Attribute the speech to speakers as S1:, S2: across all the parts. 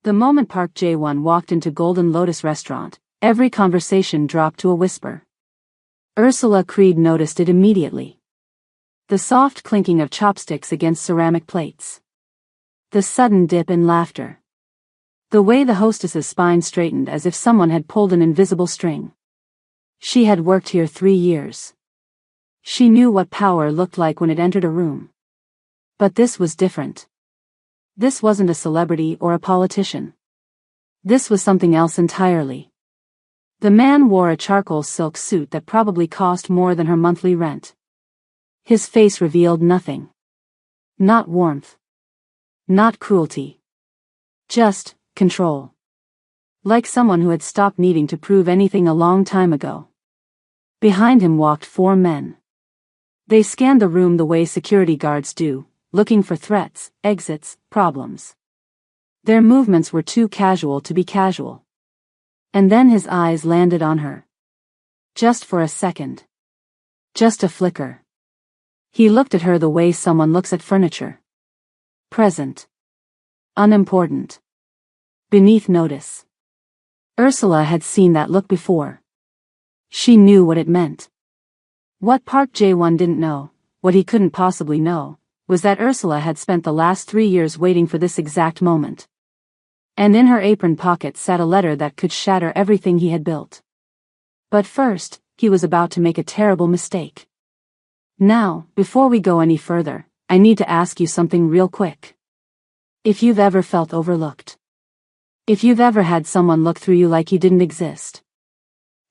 S1: The moment Park Jae-won walked into Golden Lotus restaurant, every conversation dropped to a whisper. Ursula Creed noticed it immediately. The soft clinking of chopsticks against ceramic plates. The sudden dip in laughter. The way the hostess's spine straightened as if someone had pulled an invisible string. She had worked here 3 years. She knew what power looked like when it entered a room. But this was different. This wasn't a celebrity or a politician. This was something else entirely. The man wore a charcoal silk suit that probably cost more than her monthly rent. His face revealed nothing. Not warmth. Not cruelty. Just control. Like someone who had stopped needing to prove anything a long time ago. Behind him walked 4 men. They scanned the room the way security guards do, looking for threats, exits, problems. Their movements were too casual to be casual. And then his eyes landed on her. Just for a second. Just a flicker. He looked at her the way someone looks at furniture. Present. Unimportant. Beneath notice. Ursula had seen that look before. She knew what it meant. What Park Jae-won didn't know, what he couldn't possibly know, was that Ursula had spent the last 3 years waiting for this exact moment. And in her apron pocket sat a letter that could shatter everything he had built. But first, he was about to make a terrible mistake. Now, before we go any further, I need to ask you something real quick. If you've ever felt overlooked. If you've ever had someone look through you like you didn't exist.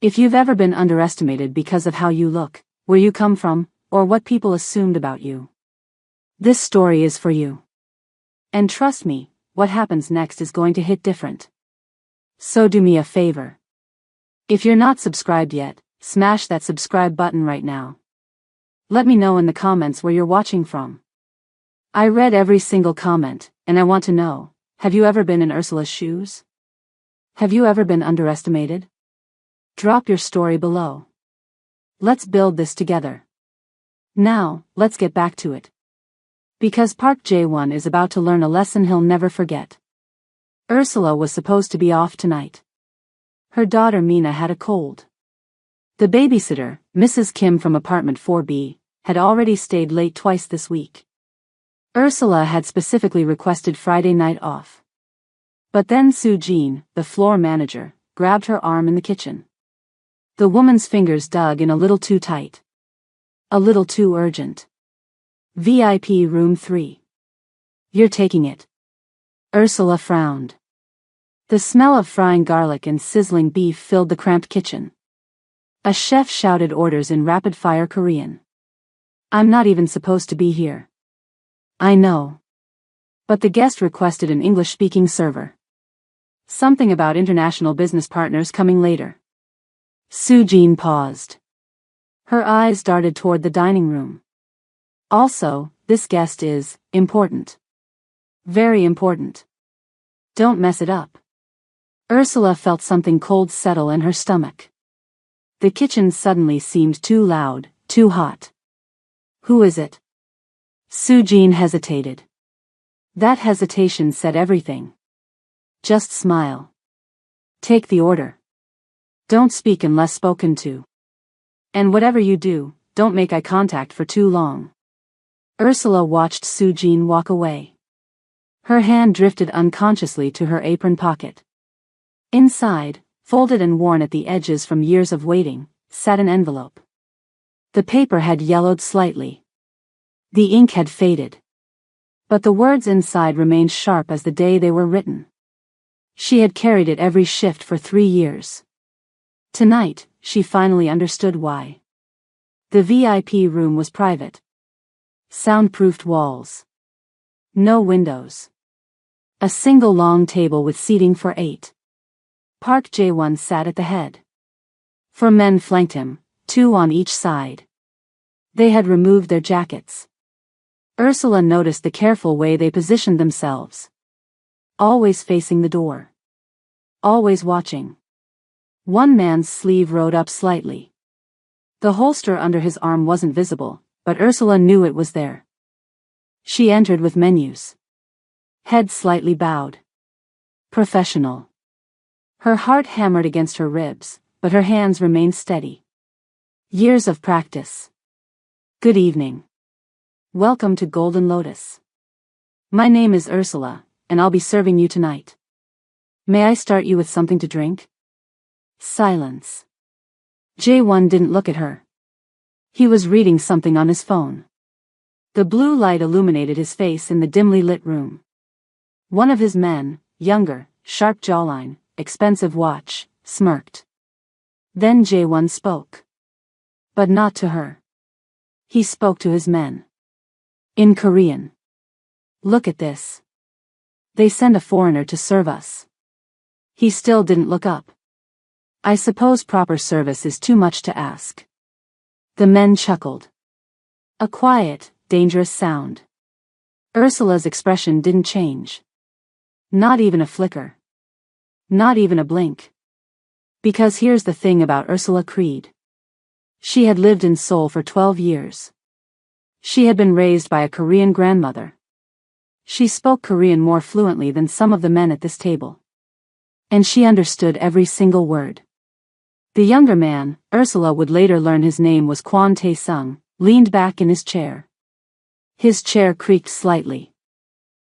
S1: If you've ever been underestimated because of how you look, where you come from, or what people assumed about you. This story is for you. And trust me, what happens next is going to hit different. So do me a favor. If you're not subscribed yet, smash that subscribe button right now. Let me know in the comments where you're watching from. I read every single comment, and I want to know, have you ever been in Ursula's shoes? Have you ever been underestimated? Drop your story below. Let's build this together. Now, let's get back to it. Because Park Jae-won is about to learn a lesson he'll never forget. Ursula was supposed to be off tonight. Her daughter Mina had a cold. The babysitter, Mrs. Kim from apartment 4B, had already stayed late twice this week. Ursula had specifically requested Friday night off. But then Soo-jin, the floor manager, grabbed her arm in the kitchen. The woman's fingers dug in a little too tight. A little too urgent. VIP room 3. You're taking it. Ursula frowned. The smell of frying garlic and sizzling beef filled the cramped kitchen. A chef shouted orders in rapid-fire Korean. I'm not even supposed to be here. I know. But the guest requested an English-speaking server. Something about international business partners coming later. Soo-jin paused. Her eyes darted toward the dining room. Also, this guest is important. Very important. Don't mess it up. Ursula felt something cold settle in her stomach. The kitchen suddenly seemed too loud, too hot. Who is it? Soo-jin hesitated. That hesitation said everything. Just smile. Take the order. Don't speak unless spoken to. And whatever you do, don't make eye contact for too long. Ursula watched Soo-jin walk away. Her hand drifted unconsciously to her apron pocket. Inside, folded and worn at the edges from years of waiting, sat an envelope. The paper had yellowed slightly. The ink had faded. But the words inside remained sharp as the day they were written. She had carried it every shift for 3 years. Tonight, she finally understood why. The VIP room was private. Soundproofed walls. No windows. A single long table with seating for 8. Park Jae-won sat at the head. 4 men flanked him, 2 on each side. They had removed their jackets. Ursula noticed the careful way they positioned themselves. Always facing the door. Always watching. One man's sleeve rode up slightly. The holster under his arm wasn't visible, but Ursula knew it was there. She entered with menus. Head slightly bowed. Professional. Her heart hammered against her ribs, but her hands remained steady. Years of practice. Good evening. Welcome to Golden Lotus. My name is Ursula, and I'll be serving you tonight. May I start you with something to drink? Silence. Jae-won didn't look at her. He was reading something on his phone. The blue light illuminated his face in the dimly lit room. One of his men, younger, sharp jawline, expensive watch, smirked. Then Jae-won spoke. But not to her. He spoke to his men. In Korean. Look at this. They send a foreigner to serve us. He still didn't look up. I suppose proper service is too much to ask. The men chuckled. A quiet, dangerous sound. Ursula's expression didn't change. Not even a flicker. Not even a blink. Because here's the thing about Ursula Creed. She had lived in Seoul for 12 years. She had been raised by a Korean grandmother. She spoke Korean more fluently than some of the men at this table. And she understood every single word. The younger man, Ursula would later learn his name was Kwon Tae-sung, leaned back in his chair. His chair creaked slightly.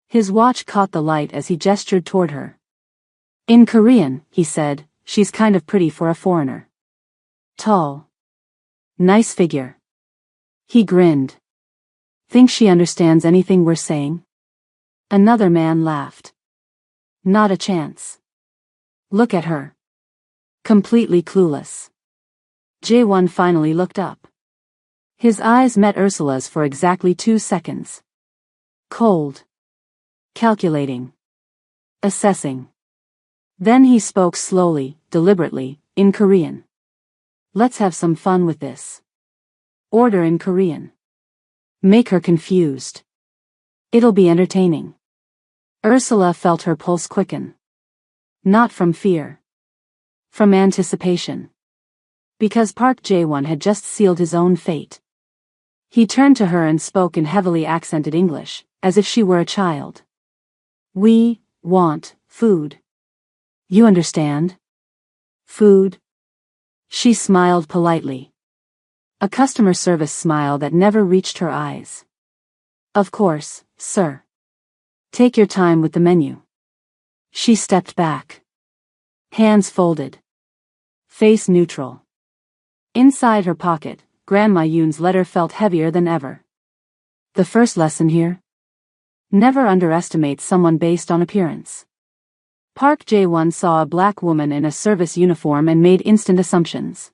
S1: His watch caught the light as he gestured toward her. In Korean, he said, she's kind of pretty for a foreigner. Tall. Nice figure. He grinned. Think she understands anything we're saying? Another man laughed. Not a chance. Look at her. Completely clueless. Jae-won finally looked up. His eyes met Ursula's for exactly 2 seconds. Cold. Calculating. Assessing. Then he spoke slowly, deliberately, in Korean. Let's have some fun with this. Order in Korean. Make her confused. It'll be entertaining. Ursula felt her pulse quicken. Not from fear. From anticipation. Because Park Jae-won had just sealed his own fate. He turned to her and spoke in heavily accented English, as if she were a child. We want food. You understand? Food? She smiled politely. A customer service smile that never reached her eyes. Of course, sir. Take your time with the menu. She stepped back. Hands folded. Face neutral. Inside her pocket, Grandma Yoon's letter felt heavier than ever. The first lesson here? Never underestimate someone based on appearance. Park Jae-won saw a black woman in a service uniform and made instant assumptions.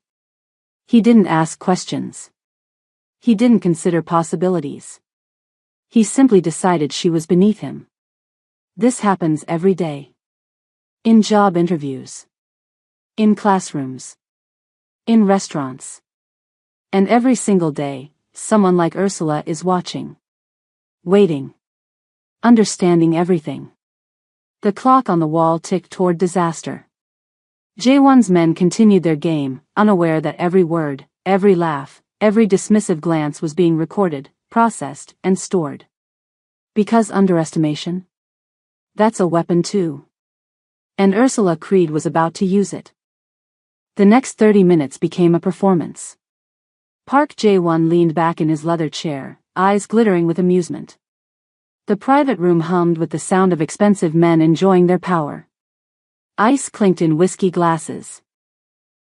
S1: He didn't ask questions. He didn't consider possibilities. He simply decided she was beneath him. This happens every day. In job interviews. In classrooms. In restaurants. And every single day, someone like Ursula is watching. Waiting. Understanding everything. The clock on the wall ticked toward disaster. Jae-won's men continued their game, unaware that every word, every laugh, every dismissive glance was being recorded, processed, and stored. Because underestimation? That's a weapon too. And Ursula Creed was about to use it. The next 30 minutes became a performance. Park Jae-won leaned back in his leather chair, eyes glittering with amusement. The private room hummed with the sound of expensive men enjoying their power. Ice clinked in whiskey glasses.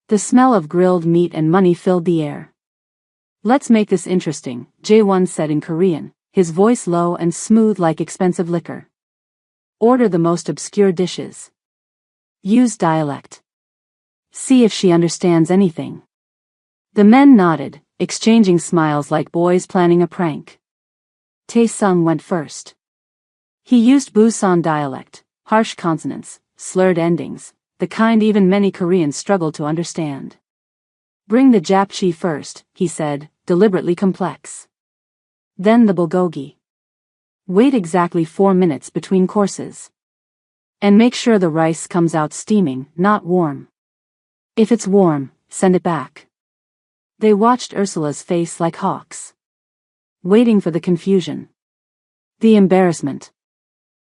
S1: The smell of grilled meat and money filled the air. Let's make this interesting, Jae-won said in Korean, his voice low and smooth like expensive liquor. Order the most obscure dishes. Use dialect. See if she understands anything. The men nodded, exchanging smiles like boys planning a prank. Tae-sung went first. He used Busan dialect, harsh consonants, slurred endings, the kind even many Koreans struggle to understand. Bring the japchae first, he said, deliberately complex. Then the bulgogi. Wait exactly 4 minutes between courses. And make sure the rice comes out steaming, not warm. If it's warm, send it back. They watched Ursula's face like hawks. Waiting for the confusion. The embarrassment.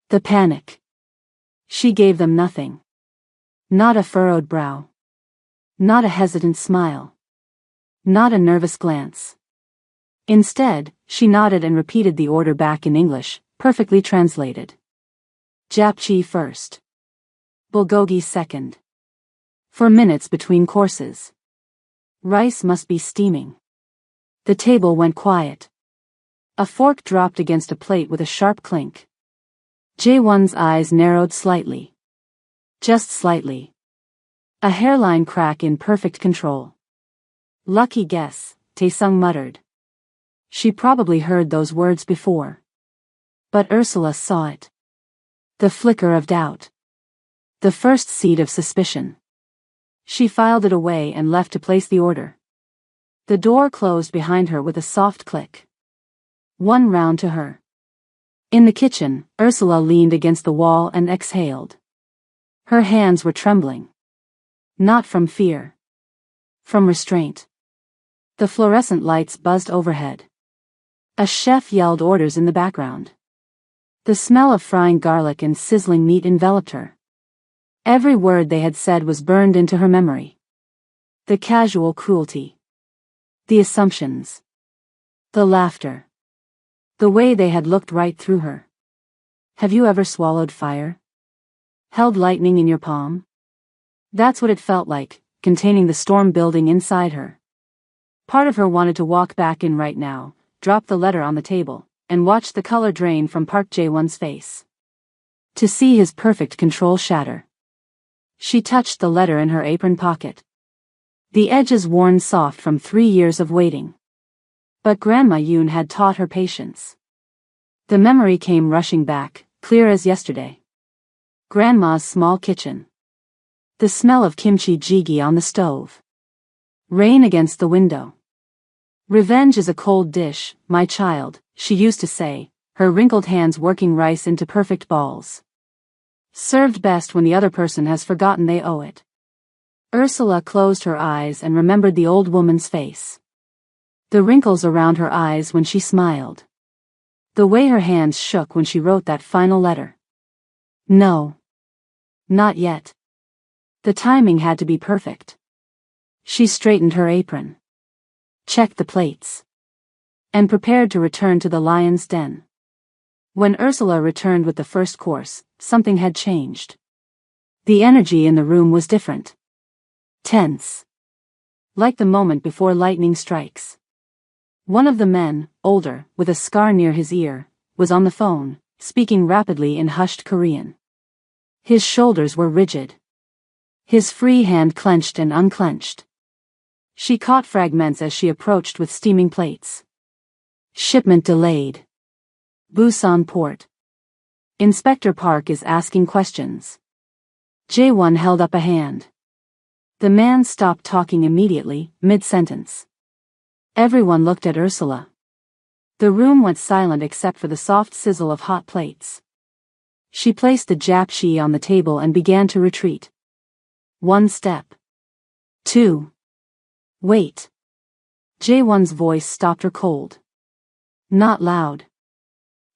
S1: The panic. She gave them nothing. Not a furrowed brow. Not a hesitant smile. Not a nervous glance. Instead, she nodded and repeated the order back in English, perfectly translated. Japchae first. Bulgogi second. For minutes between courses. Rice must be steaming. The table went quiet. A fork dropped against a plate with a sharp clink. Jaewon's eyes narrowed slightly. Just slightly. A hairline crack in perfect control. Lucky guess, Taesung muttered. She probably heard those words before. But Ursula saw it. The flicker of doubt. The first seed of suspicion. She filed it away and left to place the order. The door closed behind her with a soft click. One round to her. In the kitchen, Ursula leaned against the wall and exhaled. Her hands were trembling. Not from fear. From restraint. The fluorescent lights buzzed overhead. A chef yelled orders in the background. The smell of frying garlic and sizzling meat enveloped her. Every word they had said was burned into her memory. The casual cruelty. The assumptions. The laughter. The way they had looked right through her. Have you ever swallowed fire? Held lightning in your palm? That's what it felt like, containing the storm building inside her. Part of her wanted to walk back in right now, drop the letter on the table, and watch the color drain from Park Jae-won's face. To see his perfect control shatter. She touched the letter in her apron pocket. The edges worn soft from 3 years of waiting. But Grandma Yoon had taught her patience. The memory came rushing back, clear as yesterday. Grandma's small kitchen. The smell of kimchi jjigae on the stove. Rain against the window. Revenge is a cold dish, my child, she used to say, her wrinkled hands working rice into perfect balls. Served best when the other person has forgotten they owe it. Ursula closed her eyes and remembered the old woman's face. The wrinkles around her eyes when she smiled. The way her hands shook when she wrote that final letter. No. Not yet. The timing had to be perfect. She straightened her apron. Checked the plates. And prepared to return to the lion's den. When Ursula returned with the first course, something had changed. The energy in the room was different. Tense. Like the moment before lightning strikes. One of the men, older, with a scar near his ear, was on the phone, speaking rapidly in hushed Korean. His shoulders were rigid. His free hand clenched and unclenched. She caught fragments as she approached with steaming plates. Shipment delayed. Busan Port. Inspector Park is asking questions. Jae-won held up a hand. The man stopped talking immediately, mid-sentence. Everyone looked at Ursula. The room went silent except for the soft sizzle of hot plates. She placed the japchae on the table and began to retreat. 1 step. 2. Wait. Jae-won's voice stopped her cold. Not loud.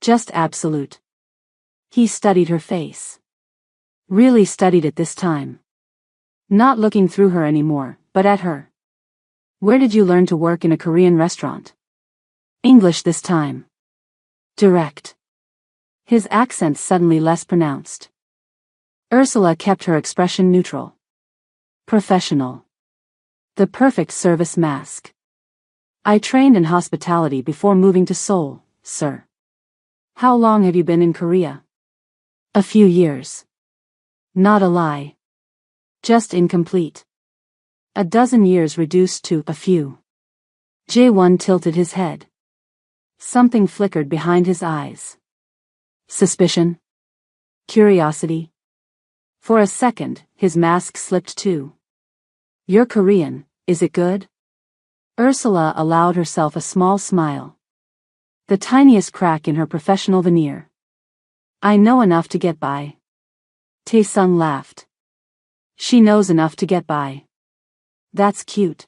S1: Just absolute. He studied her face. Really studied it this time. Not looking through her anymore, but at her. Where did you learn to work in a Korean restaurant? English this time. Direct. His accent suddenly less pronounced. Ursula kept her expression neutral. Professional. The perfect service mask. I trained in hospitality before moving to Seoul, sir. How long have you been in Korea? A few years. Not a lie. Just incomplete. A dozen years reduced to a few. Jae-won tilted his head. Something flickered behind his eyes. Suspicion? Curiosity? For a second, his mask slipped too. You're Korean, is it good? Ursula allowed herself a small smile. The tiniest crack in her professional veneer. I know enough to get by. Taesung laughed. She knows enough to get by. That's cute.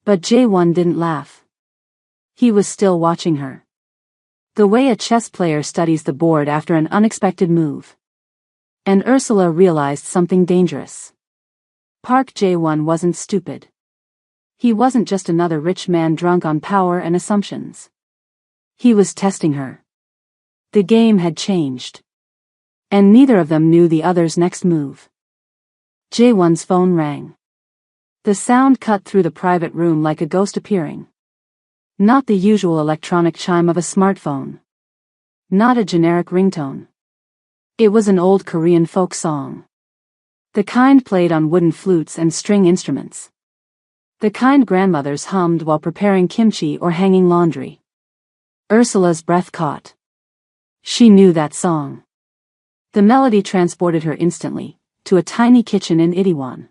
S1: But Jae-won didn't laugh. He was still watching her. The way a chess player studies the board after an unexpected move. And Ursula realized something dangerous. Park Jae-won wasn't stupid. He wasn't just another rich man drunk on power and assumptions. He was testing her. The game had changed. And neither of them knew the other's next move. Jae-won's phone rang. The sound cut through the private room like a ghost appearing. Not the usual electronic chime of a smartphone. Not a generic ringtone. It was an old Korean folk song. The kind played on wooden flutes and string instruments. The kind grandmothers hummed while preparing kimchi or hanging laundry. Ursula's breath caught. She knew that song. The melody transported her instantly, to a tiny kitchen in Itaewon.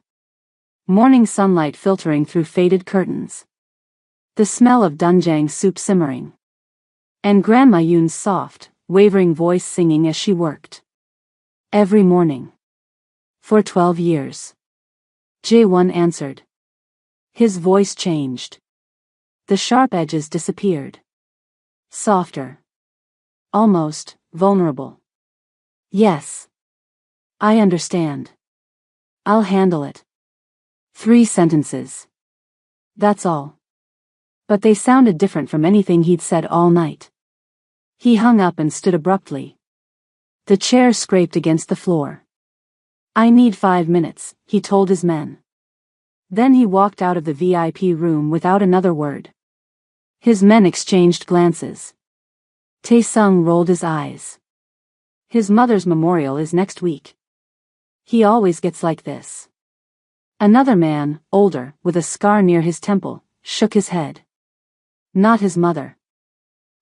S1: Morning sunlight filtering through faded curtains. The smell of doenjang soup simmering. And Grandma Yoon's soft, wavering voice singing as she worked. Every morning. For 12 years. Jae-won answered. His voice changed. The sharp edges disappeared. Softer. Almost vulnerable. Yes. I understand. I'll handle it. 3 sentences. That's all. But they sounded different from anything he'd said all night. He hung up and stood abruptly. The chair scraped against the floor. I need 5 minutes, he told his men. Then he walked out of the VIP room without another word. His men exchanged glances. Tae-sung rolled his eyes. His mother's memorial is next week. He always gets like this. Another man, older, with a scar near his temple, shook his head. Not his mother.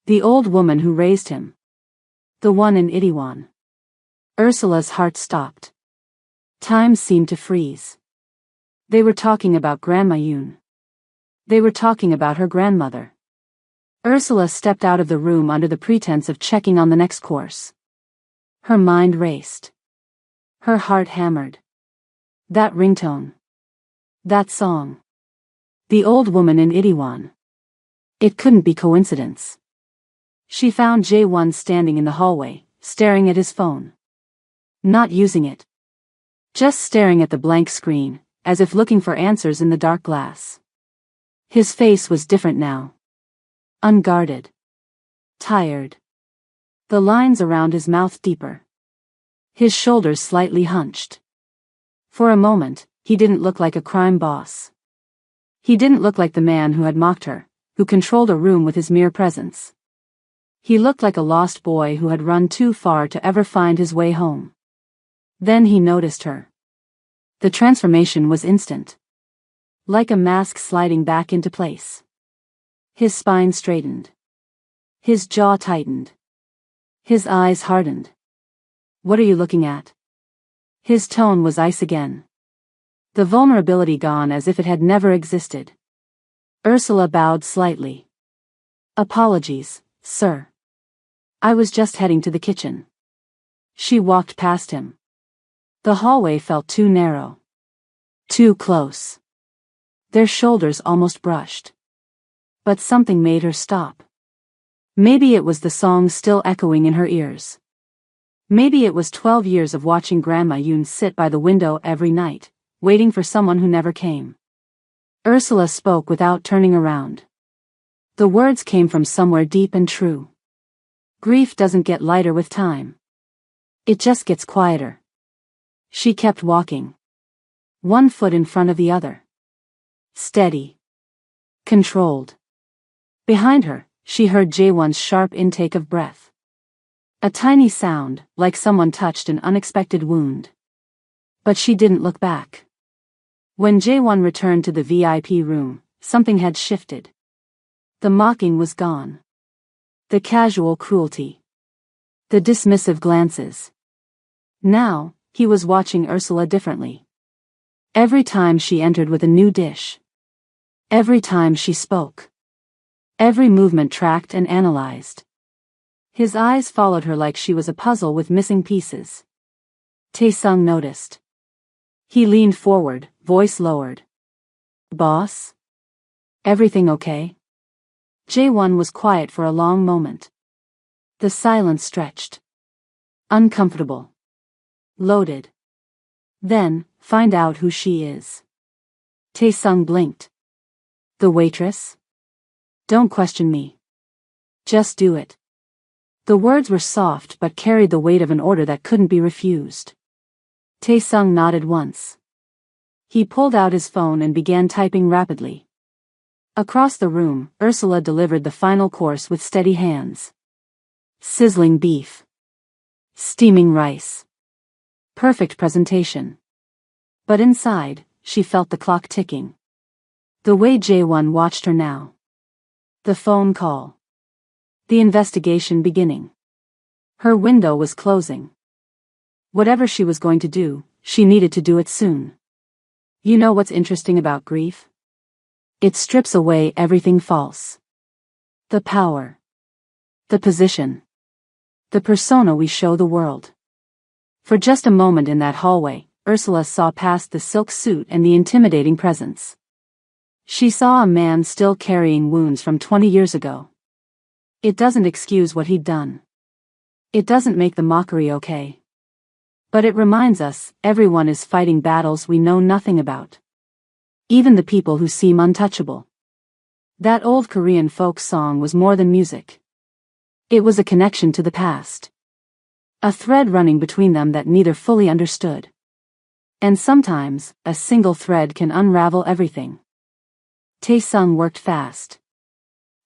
S1: The old woman who raised him. The one in Itaewon. Ursula's heart stopped. Time seemed to freeze. They were talking about Grandma Yoon. They were talking about her grandmother. Ursula stepped out of the room under the pretense of checking on the next course. Her mind raced. Her heart hammered. That ringtone. That song. The old woman in Itaewon. It couldn't be coincidence. She found Jae-won standing in the hallway, staring at his phone. Not using it. Just staring at the blank screen, as if looking for answers in the dark glass. His face was different now. Unguarded. Tired. The lines around his mouth deeper. His shoulders slightly hunched. For a moment, he didn't look like a crime boss. He didn't look like the man who had mocked her, who controlled a room with his mere presence. He looked like a lost boy who had run too far to ever find his way home. Then he noticed her. The transformation was instant. Like a mask sliding back into place. His spine straightened. His jaw tightened. His eyes hardened. What are you looking at? His tone was ice again. The vulnerability gone as if it had never existed. Ursula bowed slightly. Apologies, sir. I was just heading to the kitchen. She walked past him. The hallway felt too narrow. Too close. Their shoulders almost brushed. But something made her stop. Maybe it was the song still echoing in her ears. Maybe it was 12 years of watching Grandma Yoon sit by the window every night, waiting for someone who never came. Ursula spoke without turning around. The words came from somewhere deep and true. Grief doesn't get lighter with time. It just gets quieter. She kept walking. One foot in front of the other. Steady. Controlled. Behind her, she heard Jae-won's sharp intake of breath. A tiny sound, like someone touched an unexpected wound. But she didn't look back. When Jae-won returned to the VIP room, something had shifted. The mocking was gone. The casual cruelty. The dismissive glances. Now, he was watching Ursula differently. Every time she entered with a new dish. Every time she spoke. Every movement tracked and analyzed. His eyes followed her like she was a puzzle with missing pieces. Tae-sung noticed. He leaned forward, voice lowered. Boss? Everything okay? Jae-won was quiet for a long moment. The silence stretched. Uncomfortable. Loaded. Then, find out who she is. Tae-sung blinked. The waitress? Don't question me. Just do it. The words were soft but carried the weight of an order that couldn't be refused. Tae-sung nodded once. He pulled out his phone and began typing rapidly. Across the room, Ursula delivered the final course with steady hands. Sizzling beef. Steaming rice. Perfect presentation. But inside, she felt the clock ticking. The way Jae-won watched her now. The phone call. The investigation beginning. Her window was closing. Whatever she was going to do, she needed to do it soon. You know what's interesting about grief? It strips away everything false. The power. The position. The persona we show the world. For just a moment in that hallway, Ursula saw past the silk suit and the intimidating presence. She saw a man still carrying wounds from 20 years ago. It doesn't excuse what he'd done. It doesn't make the mockery okay. But it reminds us, everyone is fighting battles we know nothing about. Even the people who seem untouchable. That old Korean folk song was more than music. It was a connection to the past. A thread running between them that neither fully understood. And sometimes, a single thread can unravel everything. Tae-sung worked fast.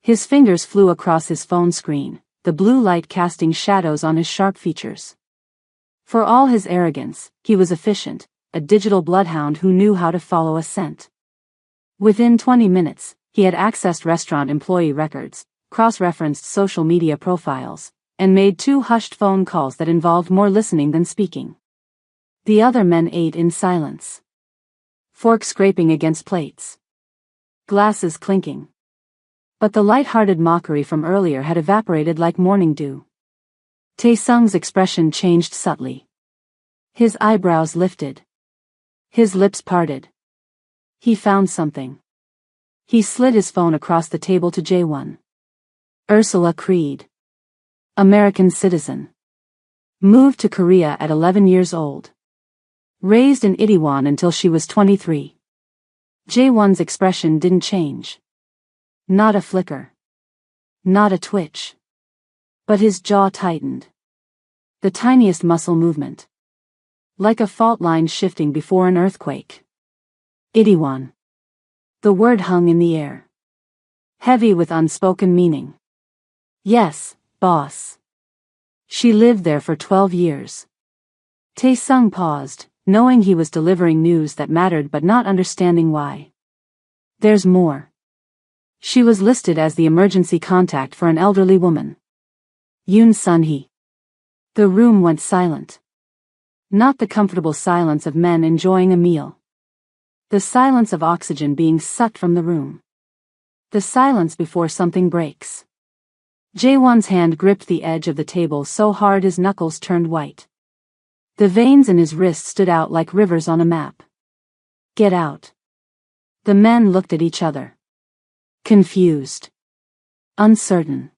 S1: His fingers flew across his phone screen, the blue light casting shadows on his sharp features. For all his arrogance, he was efficient, a digital bloodhound who knew how to follow a scent. Within 20 minutes, he had accessed restaurant employee records, cross-referenced social media profiles, and made 2 hushed phone calls that involved more listening than speaking. The other men ate in silence. Forks scraping against plates. Glasses clinking. But the light-hearted mockery from earlier had evaporated like morning dew. Tae-sung's expression changed subtly. His eyebrows lifted. His lips parted. He found something. He slid his phone across the table to Jae-won. Ursula Creed. American citizen. Moved to Korea at 11 years old. Raised in Itaewon until she was 23. Jae-won's expression didn't change. Not a flicker. Not a twitch. But his jaw tightened. The tiniest muscle movement. Like a fault line shifting before an earthquake. Itaewon. The word hung in the air. Heavy with unspoken meaning. Yes, boss. She lived there for 12 years. Tae-sung paused, knowing he was delivering news that mattered but not understanding why. There's more. She was listed as the emergency contact for an elderly woman. Yoon Sun-hee. The room went silent. Not the comfortable silence of men enjoying a meal. The silence of oxygen being sucked from the room. The silence before something breaks. Jae-won's hand gripped the edge of the table so hard his knuckles turned white. The veins in his wrist stood out like rivers on a map. Get out. The men looked at each other. Confused. Uncertain.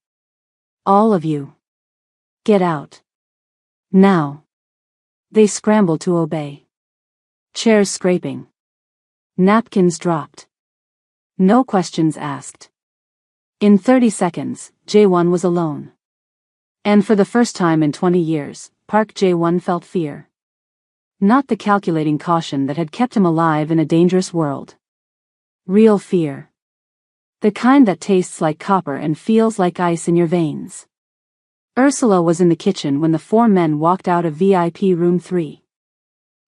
S1: All of you. Get out. Now. They scrambled to obey. Chairs scraping. Napkins dropped. No questions asked. In 30 seconds, Jae-won was alone. And for the first time in 20 years, Park Jae-won felt fear. Not the calculating caution that had kept him alive in a dangerous world. Real fear. The kind that tastes like copper and feels like ice in your veins. Ursula was in the kitchen when the 4 men walked out of VIP room 3.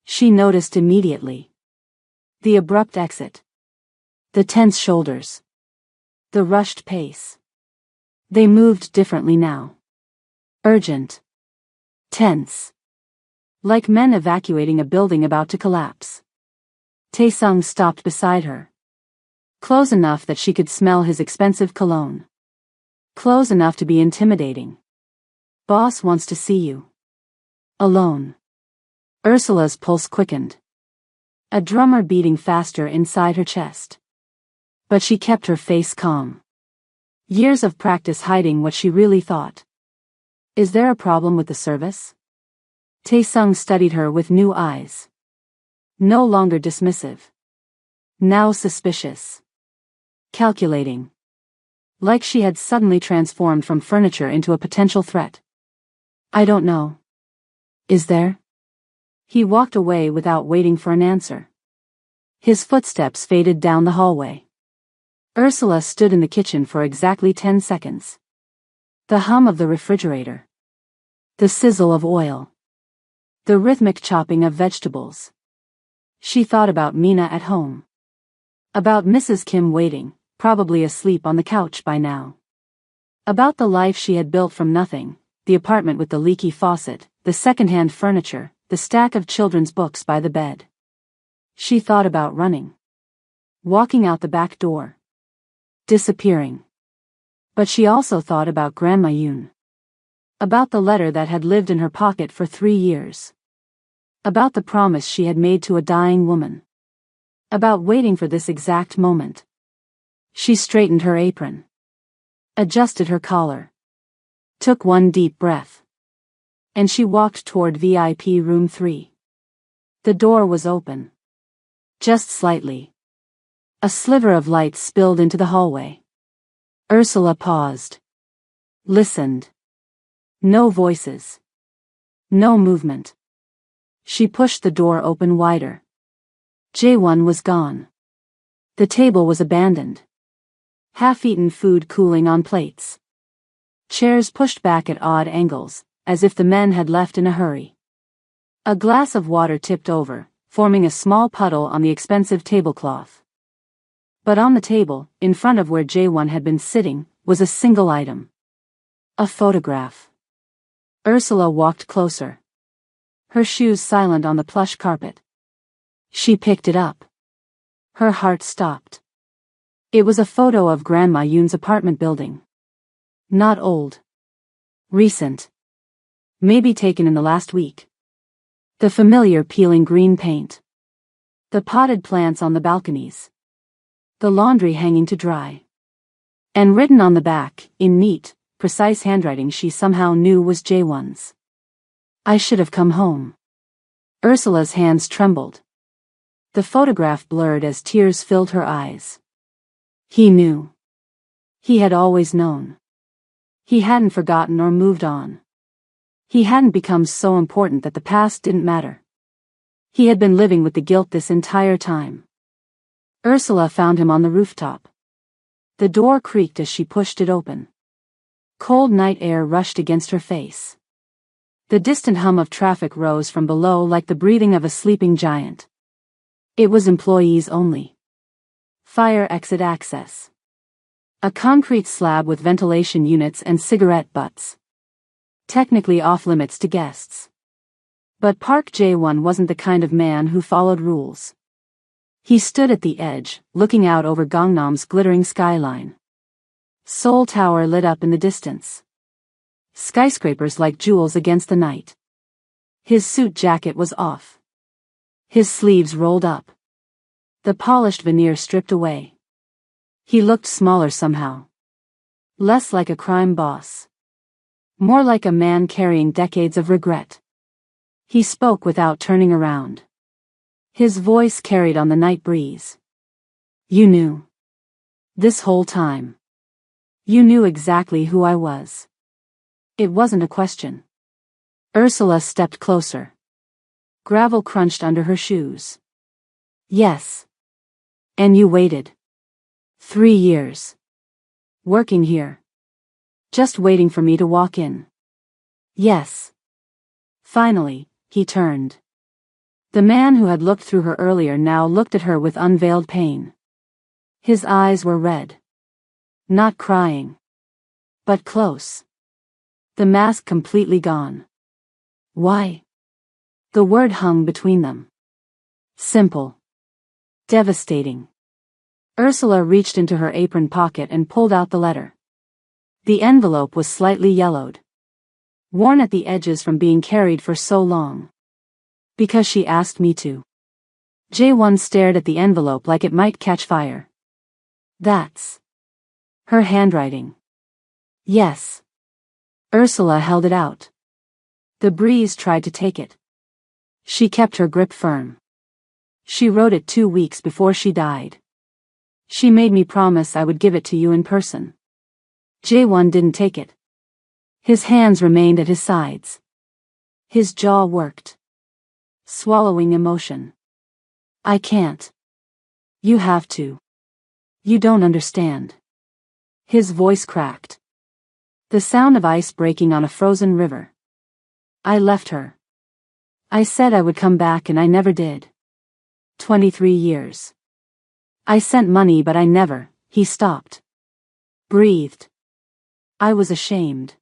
S1: She noticed immediately. The abrupt exit. The tense shoulders. The rushed pace. They moved differently now. Urgent. Tense. Like men evacuating a building about to collapse. Tae-sung stopped beside her. Close enough that she could smell his expensive cologne. Close enough to be intimidating. Boss wants to see you. Alone. Ursula's pulse quickened. A drummer beating faster inside her chest. But she kept her face calm. Years of practice hiding what she really thought. Is there a problem with the service? Taesung studied her with new eyes. No longer dismissive. Now suspicious. Calculating. Like she had suddenly transformed from furniture into a potential threat. I don't know. Is there? He walked away without waiting for an answer. His footsteps faded down the hallway. Ursula stood in the kitchen for exactly 10 seconds. The hum of the refrigerator. The sizzle of oil. The rhythmic chopping of vegetables. She thought about Mina at home. About Mrs. Kim waiting, probably asleep on the couch by now. About the life she had built from nothing, the apartment with the leaky faucet, the second-hand furniture, the stack of children's books by the bed. She thought about running. Walking out the back door. Disappearing. But she also thought about Grandma Yoon. About the letter that had lived in her pocket for 3 years. About the promise she had made to a dying woman. About waiting for this exact moment. She straightened her apron. Adjusted her collar. Took one deep breath. And she walked toward VIP room 3. The door was open. Just slightly. A sliver of light spilled into the hallway. Ursula paused. Listened. No voices. No movement. She pushed the door open wider. Jaewon was gone. The table was abandoned. Half-eaten food cooling on plates. Chairs pushed back at odd angles, as if the men had left in a hurry. A glass of water tipped over, forming a small puddle on the expensive tablecloth. But on the table, in front of where Jaewon had been sitting, was a single item. A photograph. Ursula walked closer. Her shoes silent on the plush carpet. She picked it up. Her heart stopped. It was a photo of Grandma Yoon's apartment building. Not old. Recent. Maybe taken in the last week. The familiar peeling green paint. The potted plants on the balconies. The laundry hanging to dry. And written on the back, in neat, precise handwriting she somehow knew was Jaewon's. I should have come home. Ursula's hands trembled. The photograph blurred as tears filled her eyes. He knew. He had always known. He hadn't forgotten or moved on. He hadn't become so important that the past didn't matter. He had been living with the guilt this entire time. Ursula found him on the rooftop. The door creaked as she pushed it open. Cold night air rushed against her face. The distant hum of traffic rose from below like the breathing of a sleeping giant. It was employees only. Fire exit access. A concrete slab with ventilation units and cigarette butts. Technically off-limits to guests. But Park Jae-won wasn't the kind of man who followed rules. He stood at the edge, looking out over Gangnam's glittering skyline. Seoul Tower lit up in the distance. Skyscrapers like jewels against the night. His suit jacket was off. His sleeves rolled up. The polished veneer stripped away. He looked smaller somehow. Less like a crime boss. More like a man carrying decades of regret. He spoke without turning around. His voice carried on the night breeze. You knew. This whole time. You knew exactly who I was. It wasn't a question. Ursula stepped closer. Gravel crunched under her shoes. Yes. And you waited. 3 years. Working here. Just waiting for me to walk in. Yes. Finally, he turned. The man who had looked through her earlier now looked at her with unveiled pain. His eyes were red. Not crying. But close. The mask completely gone. Why? The word hung between them. Simple. Devastating. Ursula reached into her apron pocket and pulled out the letter. The envelope was slightly yellowed. Worn at the edges from being carried for so long. Because she asked me to. Jae-won stared at the envelope like it might catch fire. That's her handwriting. Yes. Ursula held it out. The breeze tried to take it. She kept her grip firm. She wrote it 2 weeks before she died. She made me promise I would give it to you in person. Jaewon didn't take it. His hands remained at his sides. His jaw worked. Swallowing emotion. I can't. You have to. You don't understand. His voice cracked. The sound of ice breaking on a frozen river. I left her. I said I would come back and I never did. 23 years. I sent money but I never. He stopped. Breathed. I was ashamed.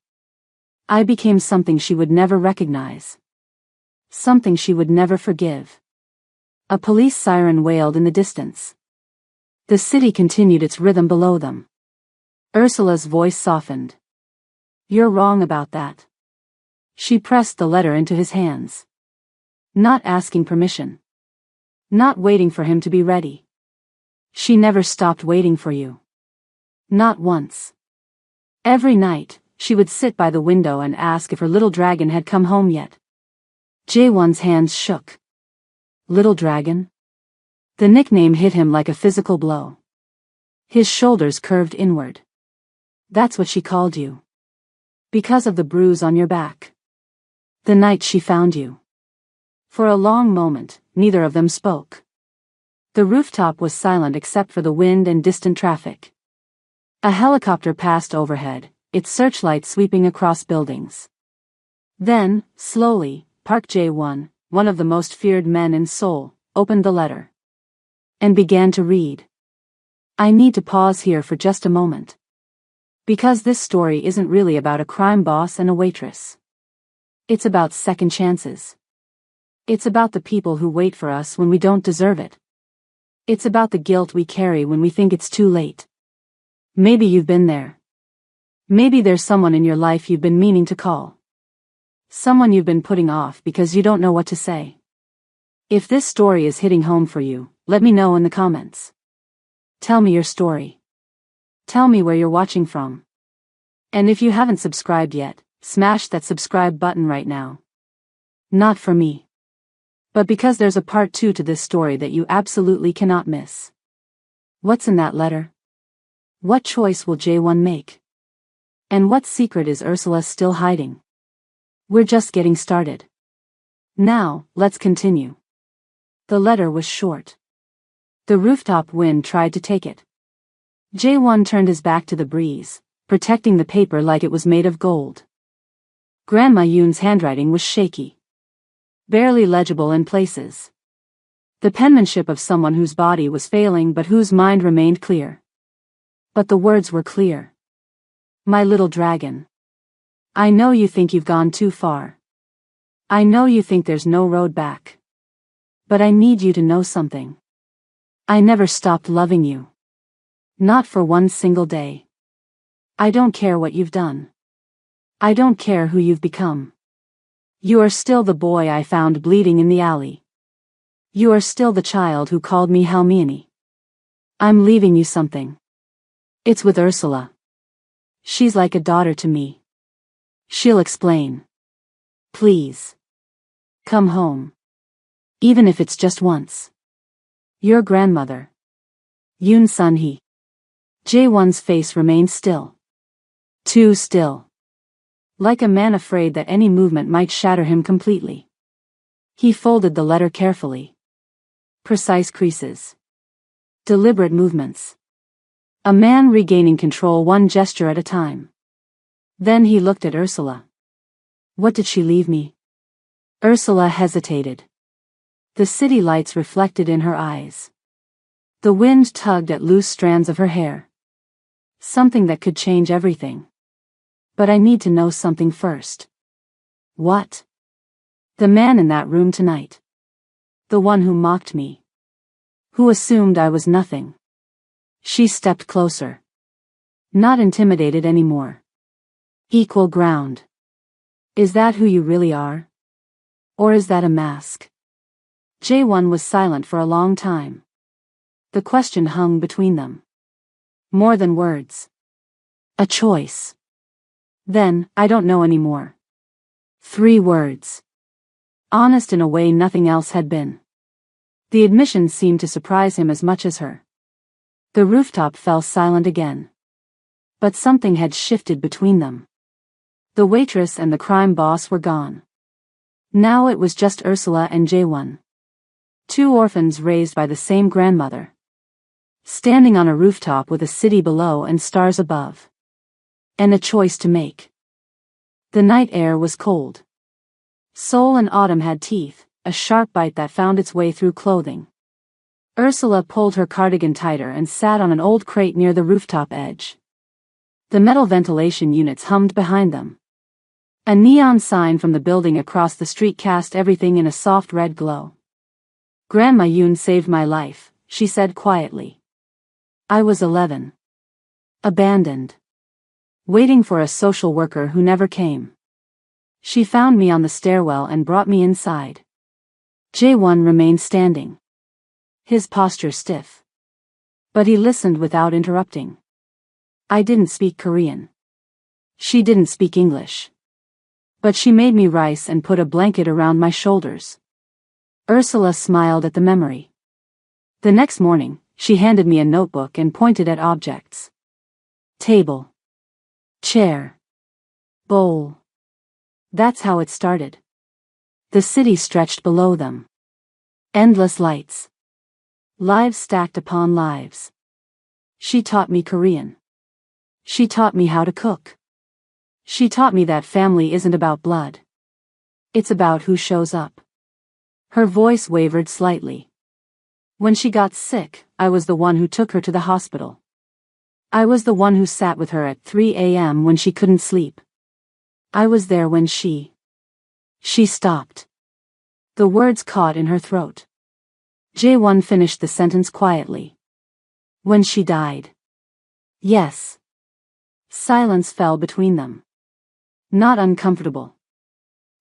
S1: I became something she would never recognize. Something she would never forgive. A police siren wailed in the distance. The city continued its rhythm below them. Ursula's voice softened. You're wrong about that. She pressed the letter into his hands. Not asking permission. Not waiting for him to be ready. She never stopped waiting for you. Not once. Every night, she would sit by the window and ask if her little dragon had come home yet. Jaewon's hands shook. Little dragon? The nickname hit him like a physical blow. His shoulders curved inward. That's what she called you. Because of the bruise on your back. The night she found you. For a long moment, neither of them spoke. The rooftop was silent except for the wind and distant traffic. A helicopter passed overhead, its searchlight sweeping across buildings. Then, slowly, Park Jae-won, one of the most feared men in Seoul, opened the letter. And began to read. I need to pause here for just a moment. Because this story isn't really about a crime boss and a waitress. It's about second chances. It's about the people who wait for us when we don't deserve it. It's about the guilt we carry when we think it's too late. Maybe you've been there. Maybe there's someone in your life you've been meaning to call. Someone you've been putting off because you don't know what to say. If this story is hitting home for you, let me know in the comments. Tell me your story. Tell me where you're watching from. And if you haven't subscribed yet, smash that subscribe button right now. Not for me. But because there's a part 2 to this story that you absolutely cannot miss. What's in that letter? What choice will Jaewon make? And what secret is Ursula still hiding? We're just getting started. Now, let's continue. The letter was short. The rooftop wind tried to take it. Jaewon turned his back to the breeze, protecting the paper like it was made of gold. Grandma Yoon's handwriting was shaky. Barely legible in places. The penmanship of someone whose body was failing but whose mind remained clear. But the words were clear. My little dragon. I know you think you've gone too far. I know you think there's no road back. But I need you to know something. I never stopped loving you. Not for one single day. I don't care what you've done. I don't care who you've become. You are still the boy I found bleeding in the alley. You are still the child who called me Hermione. I'm leaving you something. It's with Ursula. She's like a daughter to me. She'll explain. Please. Come home. Even if it's just once. Your grandmother. Yoon Sun-hee. Jaewon's face remained still. Too still. Like a man afraid that any movement might shatter him completely. He folded the letter carefully. Precise creases. Deliberate movements. A man regaining control one gesture at a time. Then he looked at Ursula. What did she leave me? Ursula hesitated. The city lights reflected in her eyes. The wind tugged at loose strands of her hair. Something that could change everything. But I need to know something first. What? The man in that room tonight. The one who mocked me. Who assumed I was nothing. She stepped closer. Not intimidated anymore. Equal ground. Is that who you really are? Or is that a mask? Jaewon was silent for a long time. The question hung between them. More than words. A choice. Then, I don't know anymore. 3 words. Honest in a way nothing else had been. The admission seemed to surprise him as much as her. The rooftop fell silent again. But something had shifted between them. The waitress and the crime boss were gone. Now it was just Ursula and J1. 2 orphans raised by the same grandmother. Standing on a rooftop with a city below and stars above. And a choice to make. The night air was cold. Sol and Autumn had teeth, a sharp bite that found its way through clothing. Ursula pulled her cardigan tighter and sat on an old crate near the rooftop edge. The metal ventilation units hummed behind them. A neon sign from the building across the street cast everything in a soft red glow. Grandma Yoon saved my life, she said quietly. I was 11. Abandoned. Waiting for a social worker who never came. She found me on the stairwell and brought me inside. J1 remained standing. His posture stiff. But he listened without interrupting. I didn't speak Korean. She didn't speak English. But she made me rice and put a blanket around my shoulders. Ursula smiled at the memory. The next morning, she handed me a notebook and pointed at objects. Table. Chair. Bowl. That's how it started. The city stretched below them. Endless lights. Lives stacked upon lives. She taught me Korean. She taught me how to cook. She taught me that family isn't about blood. It's about who shows up. Her voice wavered slightly. When she got sick, I was the one who took her to the hospital. I was the one who sat with her at 3 a.m. when she couldn't sleep. I was there when she stopped. The words caught in her throat. J1 finished the sentence quietly. When she died. Yes. Silence fell between them. Not uncomfortable.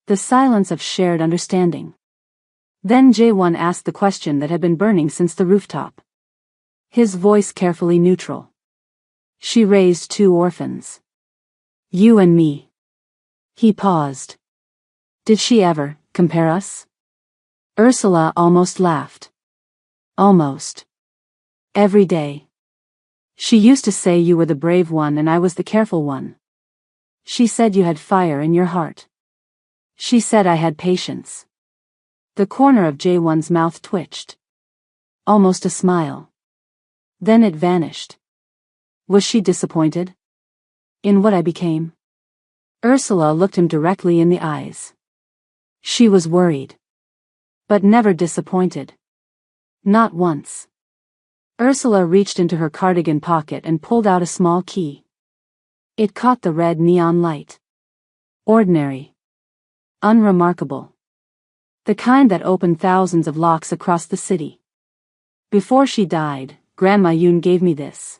S1: The silence of shared understanding. Then J1 asked the question that had been burning since the rooftop. His voice carefully neutral. She raised 2 orphans. You and me. He paused. Did she ever compare us? Ursula almost laughed. Almost. Every day. She used to say you were the brave one and I was the careful one. She said you had fire in your heart. She said I had patience. The corner of J1's mouth twitched. Almost a smile. Then it vanished. Was she disappointed? In what I became? Ursula looked him directly in the eyes. She was worried. But never disappointed. Not once. Ursula reached into her cardigan pocket and pulled out a small key. It caught the red neon light. Ordinary. Unremarkable. The kind that opened thousands of locks across the city. Before she died, Grandma Yoon gave me this.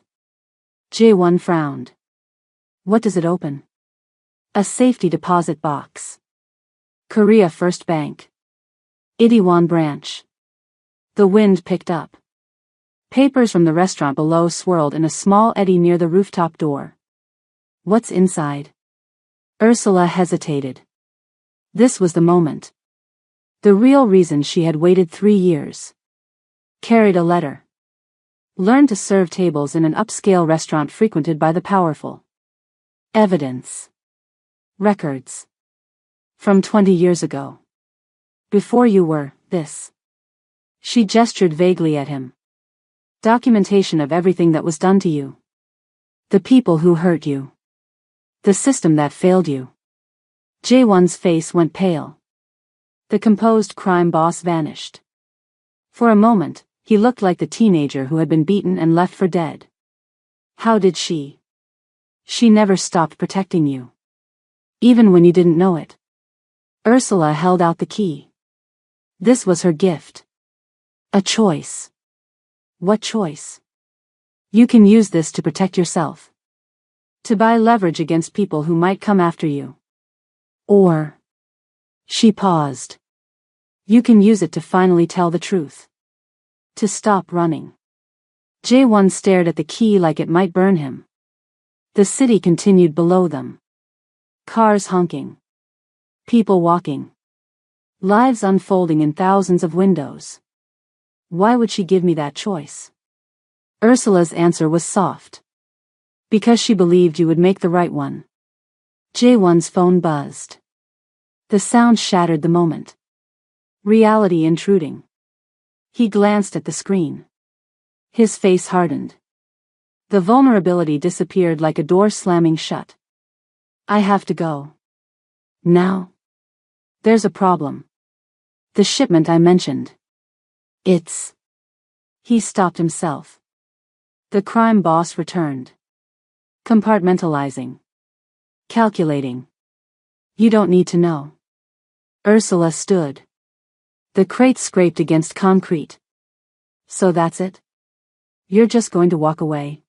S1: J1 frowned. What does it open? A safety deposit box. Korea First Bank. Itaewon branch. The wind picked up. Papers from the restaurant below swirled in a small eddy near the rooftop door. What's inside? Ursula hesitated. This was the moment. The real reason she had waited 3 years. Carried a letter. Learned to serve tables in an upscale restaurant frequented by the powerful. Evidence. Records. From 20 years ago. Before you were this. She gestured vaguely at him. Documentation of everything that was done to you. The people who hurt you. The system that failed you. J1's face went pale. The composed crime boss vanished. For a moment, he looked like the teenager who had been beaten and left for dead. How did she? She never stopped protecting you. Even when you didn't know it. Ursula held out the key. This was her gift. A choice. What choice? You can use this to protect yourself. To buy leverage against people who might come after you. Or. She paused. You can use it to finally tell the truth. To stop running. J1 stared at the key like it might burn him. The city continued below them. Cars honking. People walking. Lives unfolding in thousands of windows. Why would she give me that choice? Ursula's answer was soft. Because she believed you would make the right one. Jaewon's phone buzzed. The sound shattered the moment. Reality intruding. He glanced at the screen. His face hardened. The vulnerability disappeared like a door slamming shut. I have to go. Now? There's a problem. The shipment I mentioned. It's... He stopped himself. The crime boss returned. Compartmentalizing. Calculating. You don't need to know. Ursula stood. The crate scraped against concrete. So that's it? You're just going to walk away?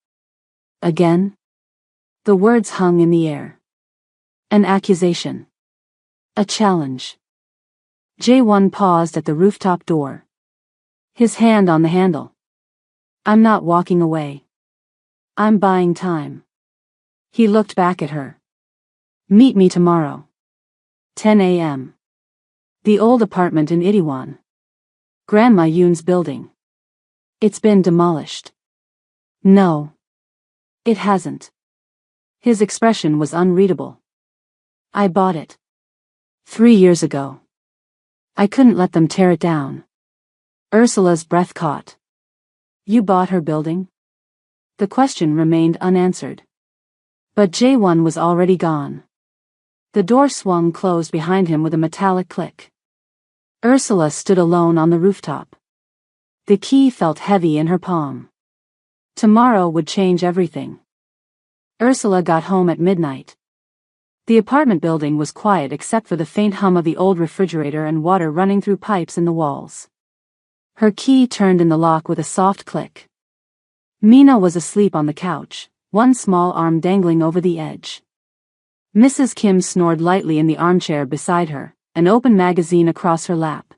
S1: Again? The words hung in the air. An accusation. A challenge. Jaewon paused at the rooftop door. His hand on the handle. I'm not walking away. I'm buying time. He looked back at her. Meet me tomorrow. 10 a.m. The old apartment in Itaewon. Grandma Yoon's building. It's been demolished. No. It hasn't. His expression was unreadable. I bought it. 3 years ago. I couldn't let them tear it down. Ursula's breath caught. You bought her building? The question remained unanswered. But Jaewon was already gone. The door swung closed behind him with a metallic click. Ursula stood alone on the rooftop. The key felt heavy in her palm. Tomorrow would change everything. Ursula got home at midnight. The apartment building was quiet except for the faint hum of the old refrigerator and water running through pipes in the walls. Her key turned in the lock with a soft click. Mina was asleep on the couch, one small arm dangling over the edge. Mrs. Kim snored lightly in the armchair beside her, an open magazine across her lap.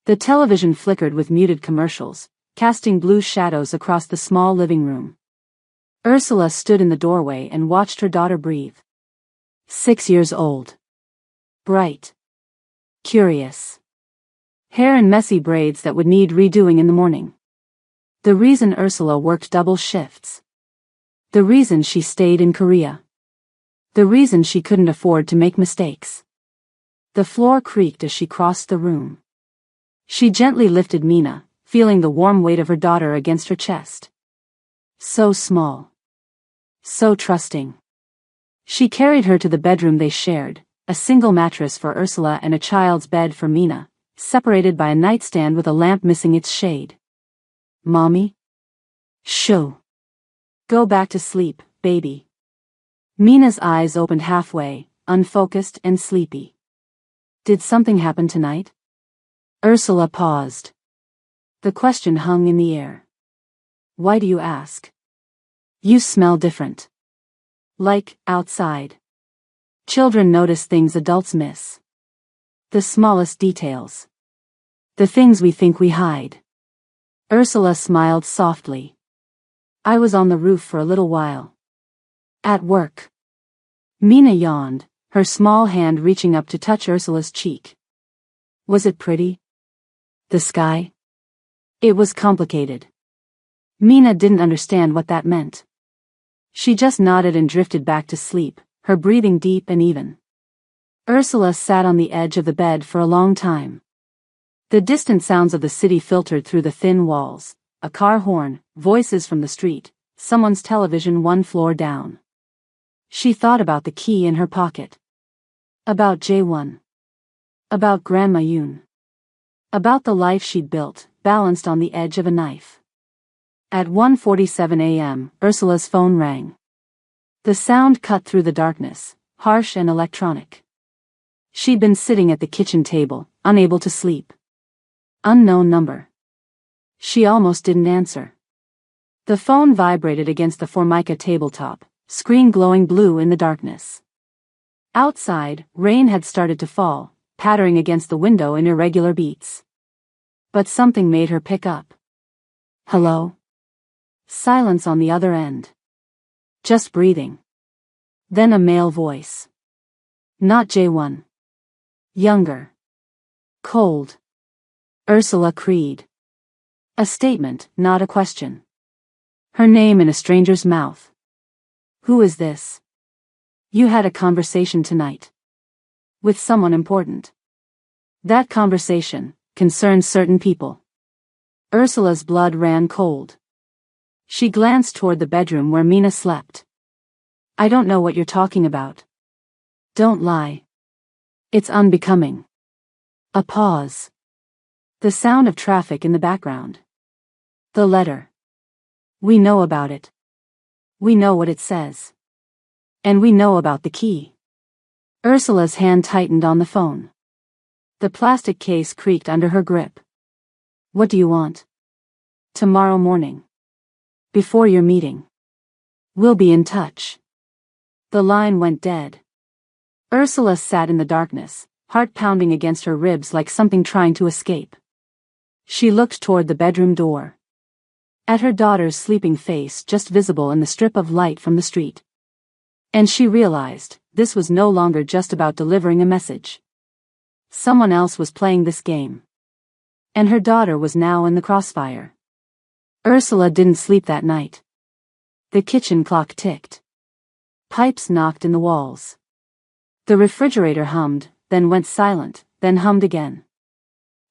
S1: The television flickered with muted commercials, casting blue shadows across the small living room. Ursula stood in the doorway and watched her daughter breathe. 6 years old. Bright. Curious. Hair in messy braids that would need redoing in the morning. The reason Ursula worked double shifts. The reason she stayed in Korea. The reason she couldn't afford to make mistakes. The floor creaked as she crossed the room. She gently lifted Mina, feeling the warm weight of her daughter against her chest. So small. So trusting. She carried her to the bedroom they shared, a single mattress for Ursula and a child's bed for Mina, separated by a nightstand with a lamp missing its shade. Mommy? Shoo. Go back to sleep, baby. Mina's eyes opened halfway, unfocused and sleepy. Did something happen tonight? Ursula paused. The question hung in the air. Why do you ask? You smell different. Like, outside. Children notice things adults miss. The smallest details. The things we think we hide. Ursula smiled softly. I was on the roof for a little while. At work. Mina yawned, her small hand reaching up to touch Ursula's cheek. Was it pretty? The sky? It was complicated. Mina didn't understand what that meant. She just nodded and drifted back to sleep, her breathing deep and even. Ursula sat on the edge of the bed for a long time. The distant sounds of the city filtered through the thin walls, a car horn, voices from the street, someone's television one floor down. She thought about the key in her pocket. About Jaewon. About Grandma Yoon. About the life she'd built, balanced on the edge of a knife. At 1:47 a.m., Ursula's phone rang. The sound cut through the darkness, harsh and electronic. She'd been sitting at the kitchen table, unable to sleep. Unknown number. She almost didn't answer. The phone vibrated against the Formica tabletop, screen glowing blue in the darkness. Outside, rain had started to fall, pattering against the window in irregular beats. But something made her pick up. Hello? Silence on the other end. Just breathing. Then a male voice. Not Jaewon. Younger. Cold. Ursula Creed. A statement, not a question. Her name in a stranger's mouth. Who is this? You had a conversation tonight. With someone important. That conversation concerned certain people. Ursula's blood ran cold. She glanced toward the bedroom where Mina slept. I don't know what you're talking about. Don't lie. It's unbecoming. A pause. The sound of traffic in the background. The letter. We know about it. We know what it says. And we know about the key. Ursula's hand tightened on the phone. The plastic case creaked under her grip. What do you want? Tomorrow morning. Before your meeting. We'll be in touch. The line went dead. Ursula sat in the darkness, heart pounding against her ribs like something trying to escape. She looked toward the bedroom door. At her daughter's sleeping face just visible in the strip of light from the street. And she realized, this was no longer just about delivering a message. Someone else was playing this game. And her daughter was now in the crossfire. Ursula didn't sleep that night. The kitchen clock ticked. Pipes knocked in the walls. The refrigerator hummed, then went silent, then hummed again.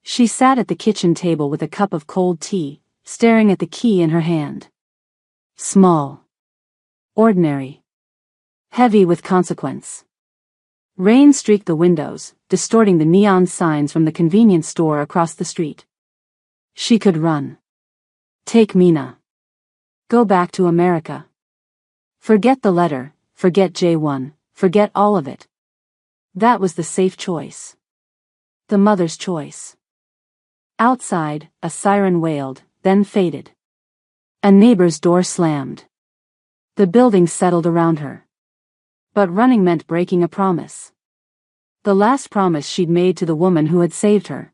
S1: She sat at the kitchen table with a cup of cold tea, staring at the key in her hand. Small. Ordinary. Heavy with consequence. Rain streaked the windows, distorting the neon signs from the convenience store across the street. She could run. Take Mina. Go back to America. Forget the letter, forget J1, forget all of it. That was the safe choice. The mother's choice. Outside, a siren wailed, then faded. A neighbor's door slammed. The building settled around her. But running meant breaking a promise. The last promise she'd made to the woman who had saved her.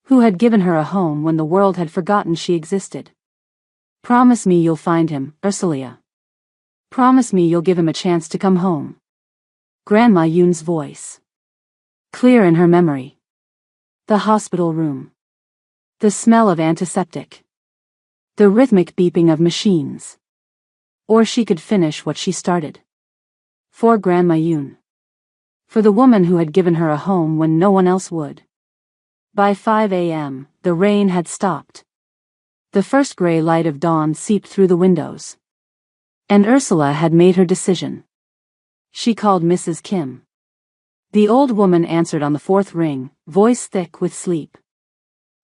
S1: Who had given her a home when the world had forgotten she existed. Promise me you'll find him, Ursula. Promise me you'll give him a chance to come home. Grandma Yoon's voice. Clear in her memory. The hospital room. The smell of antiseptic. The rhythmic beeping of machines. Or she could finish what she started. For Grandma Yoon. For the woman who had given her a home when no one else would. By 5 a.m., the rain had stopped. The first gray light of dawn seeped through the windows. And Ursula had made her decision. She called Mrs. Kim. The old woman answered on the fourth ring, voice thick with sleep.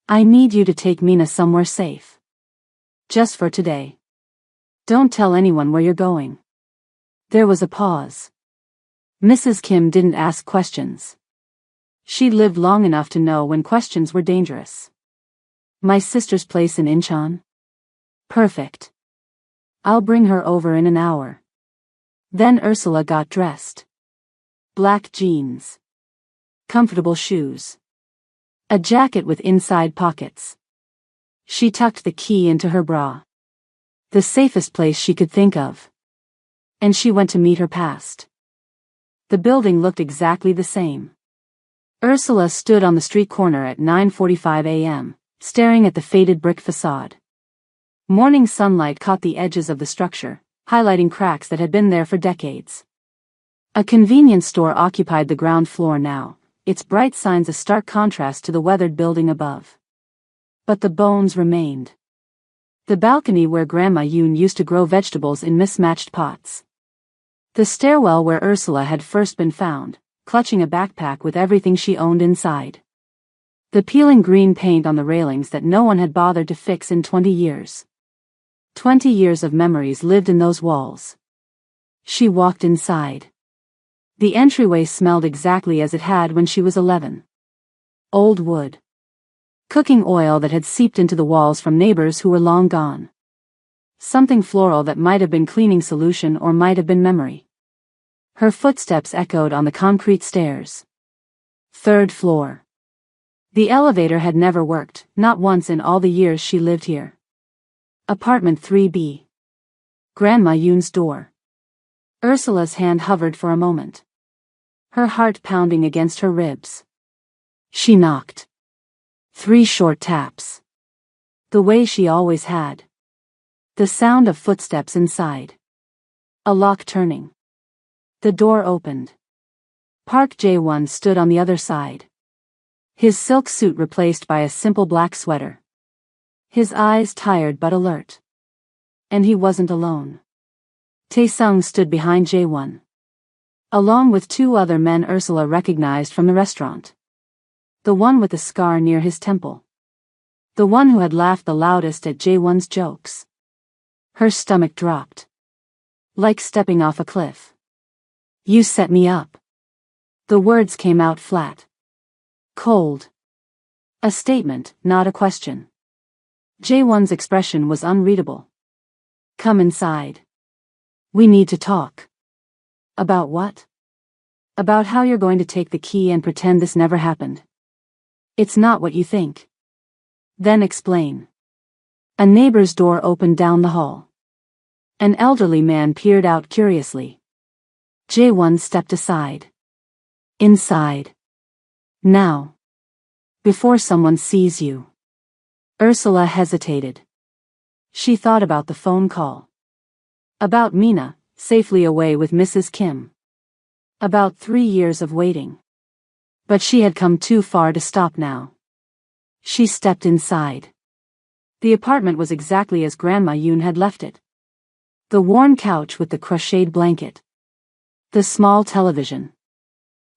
S1: I need you to take Mina somewhere safe. Just for today. Don't tell anyone where you're going. There was a pause. Mrs. Kim didn't ask questions. She'd lived long enough to know when questions were dangerous. My sister's place in Incheon? Perfect. I'll bring her over in an hour. Then Ursula got dressed. Black jeans. Comfortable shoes. A jacket with inside pockets. She tucked the key into her bra. The safest place she could think of. And she went to meet her past. The building looked exactly the same. Ursula stood on the street corner at 9:45 a.m., staring at the faded brick facade. Morning sunlight caught the edges of the structure, highlighting cracks that had been there for decades. A convenience store occupied the ground floor now, its bright signs a stark contrast to the weathered building above. But the bones remained. The balcony where Grandma Yoon used to grow vegetables in mismatched pots. The stairwell where Ursula had first been found, clutching a backpack with everything she owned inside. The peeling green paint on the railings that no one had bothered to fix in 20 years. 20 years of memories lived in those walls. She walked inside. The entryway smelled exactly as it had when she was 11. Old wood. Cooking oil that had seeped into the walls from neighbors who were long gone. Something floral that might have been cleaning solution or might have been memory. Her footsteps echoed on the concrete stairs. 3rd floor. The elevator had never worked, not once in all the years she lived here. Apartment 3B. Grandma Yoon's door. Ursula's hand hovered for a moment. Her heart pounding against her ribs. She knocked. 3 short taps. The way she always had. The sound of footsteps inside. A lock turning. The door opened. Park Jae-won stood on the other side. His silk suit replaced by a simple black sweater. His eyes tired but alert. And he wasn't alone. Tae-sung stood behind Jae-won. Along with 2 other men Ursula recognized from the restaurant. The one with the scar near his temple. The one who had laughed the loudest at Jae-won's jokes. Her stomach dropped. Like stepping off a cliff. You set me up. The words came out flat. Cold. A statement, not a question. Jae-won's expression was unreadable. Come inside. We need to talk. About what? About how you're going to take the key and pretend this never happened. It's not what you think. Then explain. A neighbor's door opened down the hall. An elderly man peered out curiously. Jae-won stepped aside. Inside. Now. Before someone sees you. Ursula hesitated. She thought about the phone call. About Mina, safely away with Mrs. Kim. About 3 years of waiting. But she had come too far to stop now. She stepped inside. The apartment was exactly as Grandma Yoon had left it. The worn couch with the crocheted blanket. The small television.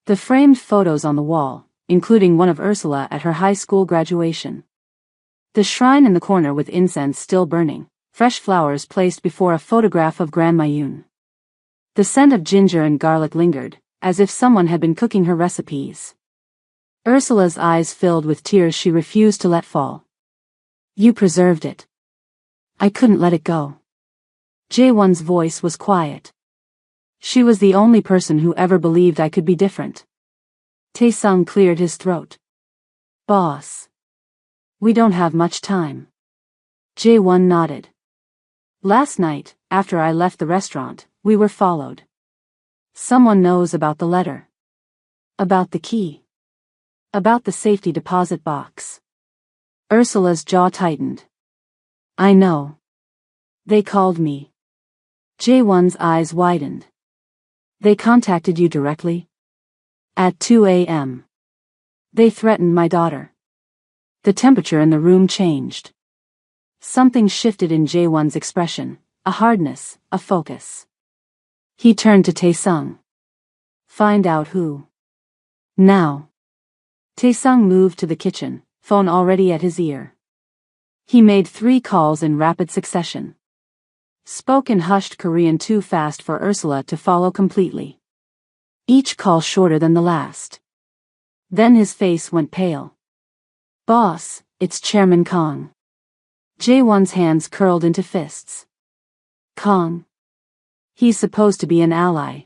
S1: The framed photos on the wall, including one of Ursula at her high school graduation. The shrine in the corner with incense still burning, fresh flowers placed before a photograph of Grandma Yoon. The scent of ginger and garlic lingered, as if someone had been cooking her recipes. Ursula's eyes filled with tears she refused to let fall. You preserved it. I couldn't let it go. Jae-won's voice was quiet. She was the only person who ever believed I could be different. Tae-sung cleared his throat. Boss. We don't have much time. Jae-won nodded. Last night, after I left the restaurant, we were followed. Someone knows about the letter. About the key. About the safety deposit box. Ursula's jaw tightened. I know. They called me. Jae-won's eyes widened. They contacted you directly? At 2 a.m. They threatened my daughter. The temperature in the room changed. Something shifted in Jae-won's expression, a hardness, a focus. He turned to Tae-sung. Find out who. Now. Tae-sung moved to the kitchen, phone already at his ear. He made 3 calls in rapid succession. Spoke in hushed Korean too fast for Ursula to follow completely. Each call shorter than the last. Then his face went pale. Boss, it's Chairman Kong. Jae-won's hands curled into fists. Kong. He's supposed to be an ally.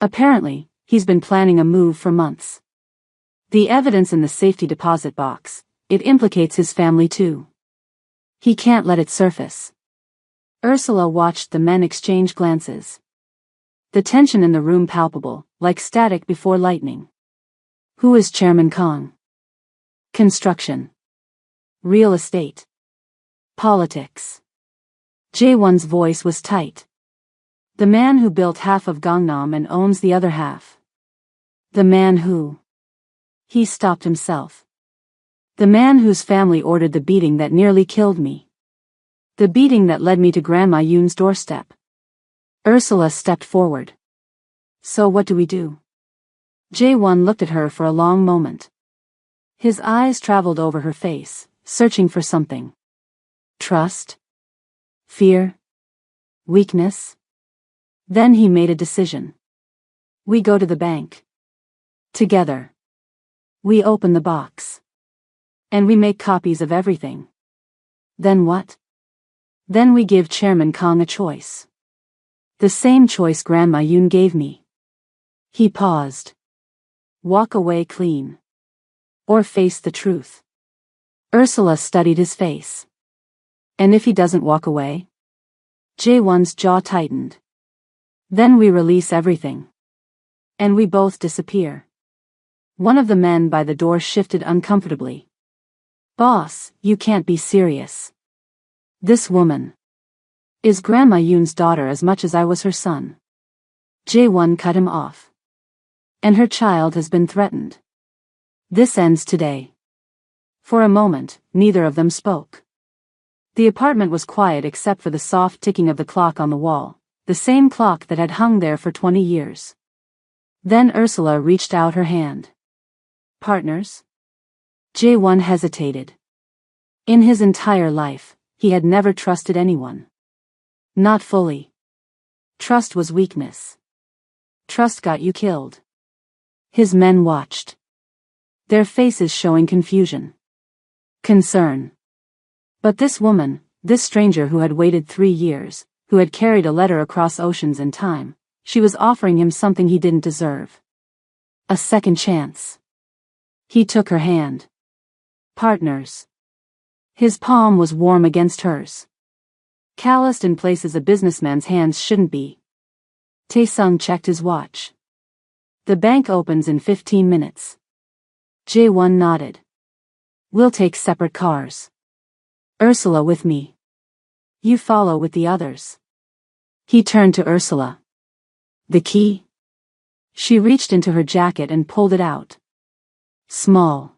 S1: Apparently, he's been planning a move for months. The evidence in the safety deposit box, it implicates his family too. He can't let it surface. Ursula watched the men exchange glances. The tension in the room palpable, like static before lightning. Who is Chairman Kong? Construction. Real estate. Politics. Jae-won's voice was tight. The man who built half of Gangnam and owns the other half. The man who... He stopped himself. The man whose family ordered the beating that nearly killed me. The beating that led me to Grandma Yoon's doorstep. Ursula stepped forward. So what do we do? Jae-won looked at her for a long moment. His eyes traveled over her face, searching for something. Trust? Fear? Weakness? Then he made a decision. We go to the bank. Together. We open the box. And we make copies of everything. Then what? Then we give Chairman Kong a choice. The same choice Grandma Yoon gave me. He paused. Walk away clean. Or face the truth. Ursula studied his face. And if he doesn't walk away? Jae-won's jaw tightened. Then we release everything. And we both disappear. One of the men by the door shifted uncomfortably. "Boss, you can't be serious. This woman is Grandma Yoon's daughter as much as I was her son." Jae-won cut him off. "And her child has been threatened. This ends today." For a moment, neither of them spoke. The apartment was quiet except for the soft ticking of the clock on the wall, the same clock that had hung there for 20 years. Then Ursula reached out her hand. "Partners?" Jae-won hesitated. In his entire life, he had never trusted anyone. Not fully. Trust was weakness. Trust got you killed. His men watched, their faces showing confusion, concern. But this woman, this stranger who had waited 3 years, who had carried a letter across oceans and time, she was offering him something he didn't deserve. A second chance. He took her hand. "Partners." His palm was warm against hers, calloused in places a businessman's hands shouldn't be. Tae-sung checked his watch. "The bank opens in 15 minutes. Jae-won nodded. "We'll take separate cars. Ursula with me. You follow with the others." He turned to Ursula. "The key?" She reached into her jacket and pulled it out. Small.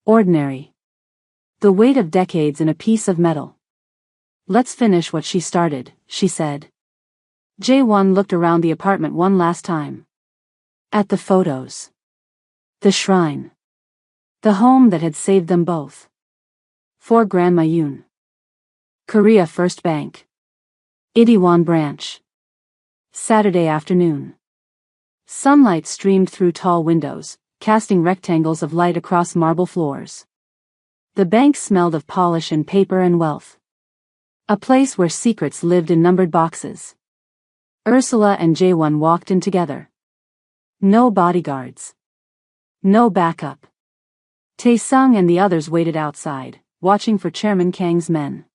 S1: Ordinary. The weight of decades in a piece of metal. "Let's finish what she started," she said. Jae-won looked around the apartment one last time. At the photos. The shrine. The home that had saved them both. For Grandma Yoon. Korea First Bank. Itaewon Branch. Saturday afternoon. Sunlight streamed through tall windows, casting rectangles of light across marble floors. The bank smelled of polish and paper and wealth. A place where secrets lived in numbered boxes. Ursula and Jae-won walked in together. No bodyguards. No backup. Tae-sung and the others waited outside, watching for Chairman Kang's men.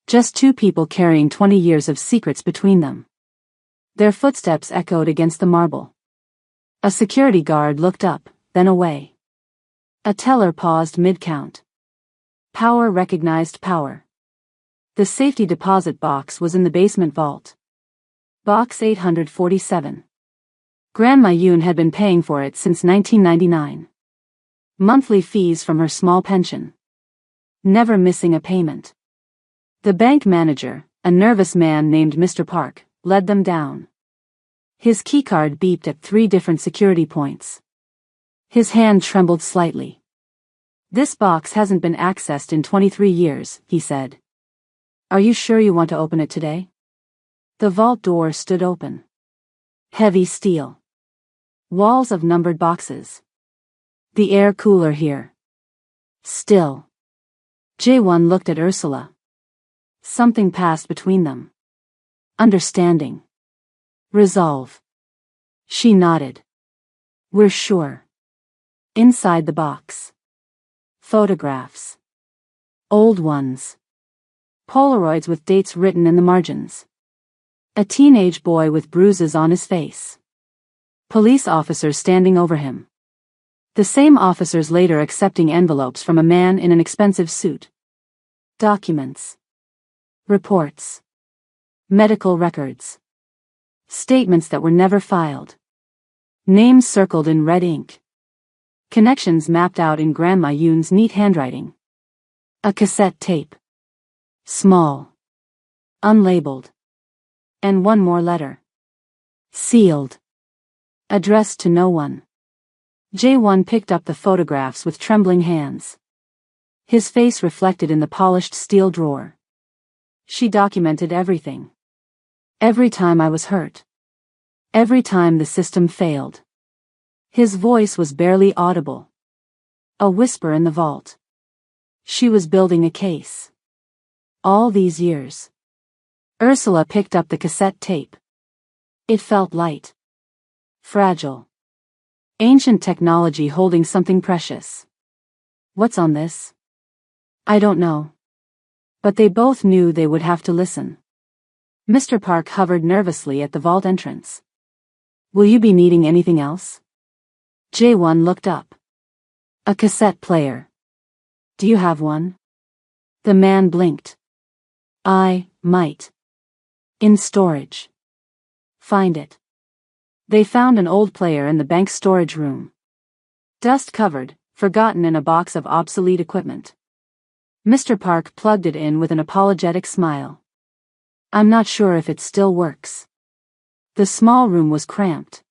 S1: Just 2 people carrying 20 years of secrets between them. Their footsteps echoed against the marble. A security guard looked up, then away. A teller paused mid-count. Power recognized power. The safety deposit box was in the basement vault. Box 847. Grandma Yoon had been paying for it since 1999. Monthly fees from her small pension. Never missing a payment. The bank manager, a nervous man named Mr. Park, led them down. His keycard beeped at 3 different security points. His hand trembled slightly. "This box hasn't been accessed in 23 years, he said. "Are you sure you want to open it today?" The vault door stood open. Heavy steel. Walls of numbered boxes. The air cooler here. Still. Jae-won looked at Ursula. Something passed between them. Understanding. Resolve. She nodded. "We're sure." Inside the box. Photographs. Old ones. Polaroids with dates written in the margins. A teenage boy with bruises on his face. Police officers standing over him. The same officers later accepting envelopes from a man in an expensive suit. Documents. Reports. Medical records. Statements that were never filed. Names circled in red ink. Connections mapped out in Grandma Yoon's neat handwriting. A cassette tape. Small. Unlabeled. And one more letter. Sealed. Addressed to no one. Jae-won picked up the photographs with trembling hands. His face reflected in the polished steel drawer. She documented everything. Every time I was hurt. Every time the system failed. His voice was barely audible. A whisper in the vault. She was building a case. All these years. Ursula picked up the cassette tape. It felt light. Fragile. Ancient technology holding something precious. "What's on this?" "I don't know." But they both knew they would have to listen. Mr. Park hovered nervously at the vault entrance. "Will you be needing anything else?" Jae-won looked up. A cassette player. Do you have one? The man blinked. I might. In storage. Find it. They found an old player in the bank's storage room. Dust-covered, forgotten in a box of obsolete equipment. Mr. Park plugged it in with an apologetic smile. I'm not sure if it still works. The small room was cramped.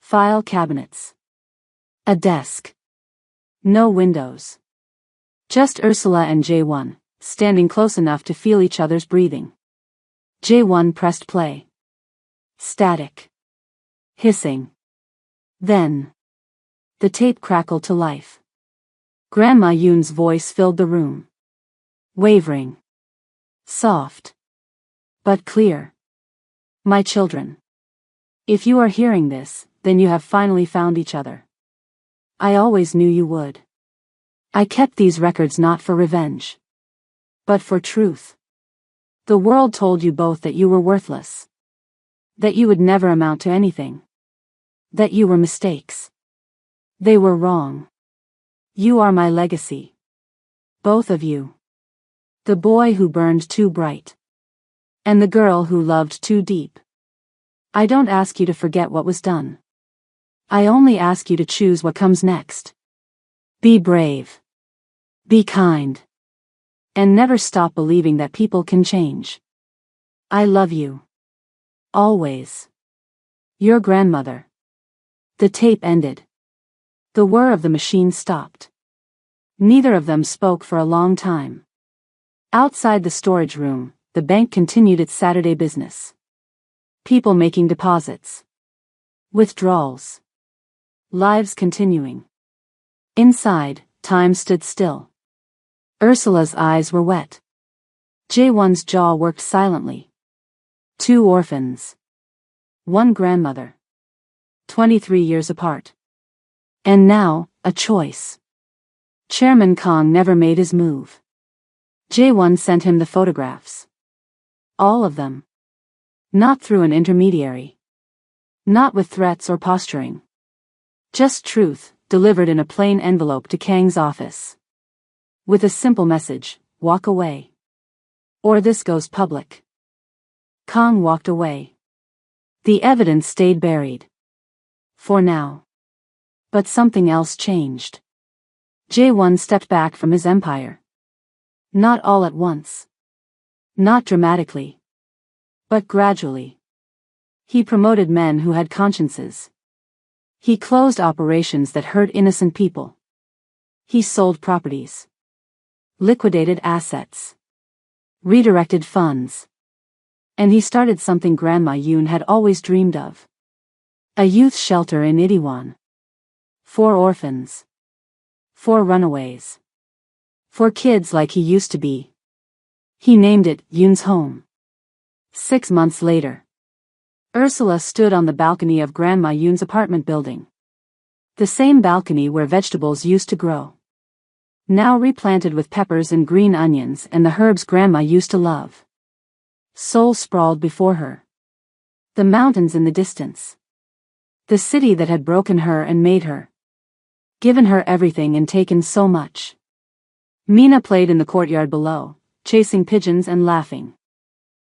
S1: File cabinets. A desk. No windows. Just Ursula and Jae-won, standing close enough to feel each other's breathing. Jae-won pressed play. Static. Hissing. Then. The tape crackled to life. Grandma Yoon's voice filled the room. Wavering. Soft. But clear. My children. If you are hearing this, then you have finally found each other. I always knew you would. I kept these records not for revenge, but for truth. The world told you both that you were worthless. That you would never amount to anything. That you were mistakes. They were wrong. You are my legacy. Both of you. The boy who burned too bright. And the girl who loved too deep. I don't ask you to forget what was done. I only ask you to choose what comes next. Be brave. Be kind. And never stop believing that people can change. I love you. Always. Your grandmother. The tape ended. The whir of the machine stopped. Neither of them spoke for a long time. Outside the storage room, the bank continued its Saturday business. People making deposits. Withdrawals. Lives continuing. Inside, time stood still. Ursula's eyes were wet. Jae-won's jaw worked silently. 2 orphans. 1 grandmother. 23 years apart. And now, a choice. Chairman Kong never made his move. Jae-won sent him the photographs. All of them. Not through an intermediary. Not with threats or posturing. Just truth, delivered in a plain envelope to Kang's office. With a simple message, walk away. Or this goes public. Kong walked away. The evidence stayed buried. For now. But something else changed. Jae-won stepped back from his empire. Not all at once. Not dramatically. But gradually. He promoted men who had consciences. He closed operations that hurt innocent people. He sold properties. Liquidated assets. Redirected funds. And he started something Grandma Yoon had always dreamed of. A youth shelter in Itaewon. 4 orphans. 4 runaways. 4 kids like he used to be. He named it Yoon's Home. 6 months later. Ursula stood on the balcony of Grandma Yoon's apartment building. The same balcony where vegetables used to grow. Now replanted with peppers and green onions and the herbs Grandma used to love. Seoul sprawled before her. The mountains in the distance. The city that had broken her and made her. Given her everything and taken so much. Mina played in the courtyard below, chasing pigeons and laughing.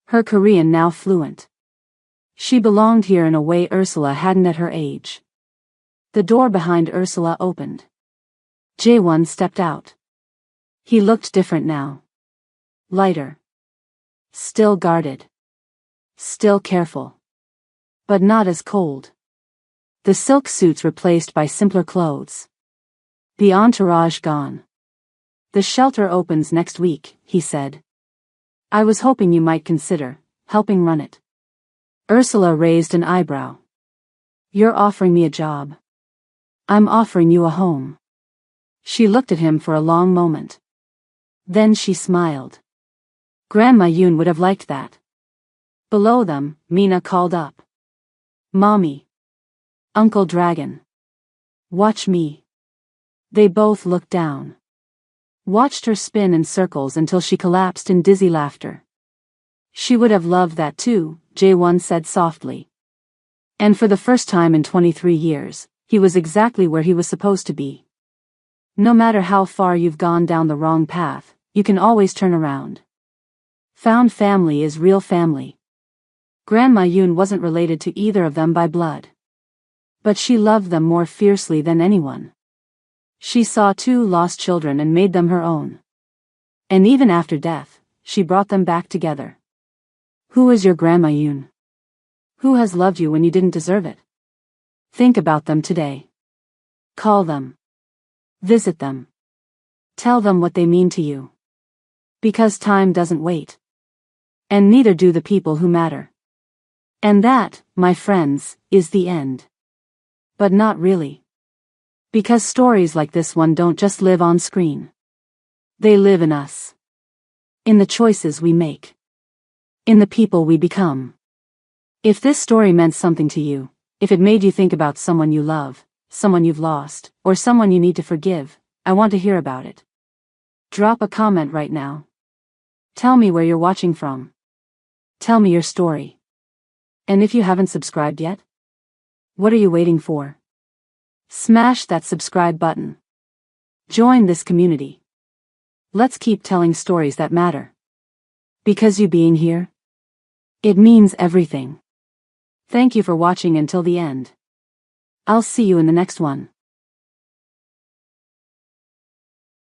S1: Her Korean now fluent. She belonged here in a way Ursula hadn't at her age. The door behind Ursula opened. Jae-won stepped out. He looked different now. Lighter. Still guarded. Still careful. But not as cold. The silk suits replaced by simpler clothes. The entourage gone. The shelter opens next week, he said. I was hoping you might consider helping run it. Ursula raised an eyebrow. You're offering me a job. I'm offering you a home. She looked at him for a long moment. Then she smiled. Grandma Yoon would have liked that. Below them, Mina called up. Mommy. Uncle Dragon. Watch me. They both looked down. Watched her spin in circles until she collapsed in dizzy laughter. She would have loved that too, Jae-won said softly. And for the first time in 23 years, He was exactly where he was supposed to be. No matter how far you've gone down the wrong path, you can always turn around. Found family is real family. Grandma Yun wasn't related to either of them by blood. But she loved them more fiercely than anyone. She saw two lost children and made them her own. And even after death, she brought them back together. Who is your Grandma Yun? Who has loved you when you didn't deserve it? Think about them today. Call them. Visit them. Tell them what they mean to you. Because time doesn't wait. And neither do the people who matter. And that, my friends, is the end. But not really. Because stories like this one don't just live on screen. They live in us. In the choices we make. In the people we become. If this story meant something to you, if it made you think about someone you love, someone you've lost, or someone you need to forgive, I want to hear about it. Drop a comment right now. Tell me where you're watching from. Tell me your story. And if you haven't subscribed yet, what are you waiting for? Smash that subscribe button. Join this community. Let's keep telling stories that matter. Because you being here, it means everything. Thank you for watching until the end. I'll see you in the next one.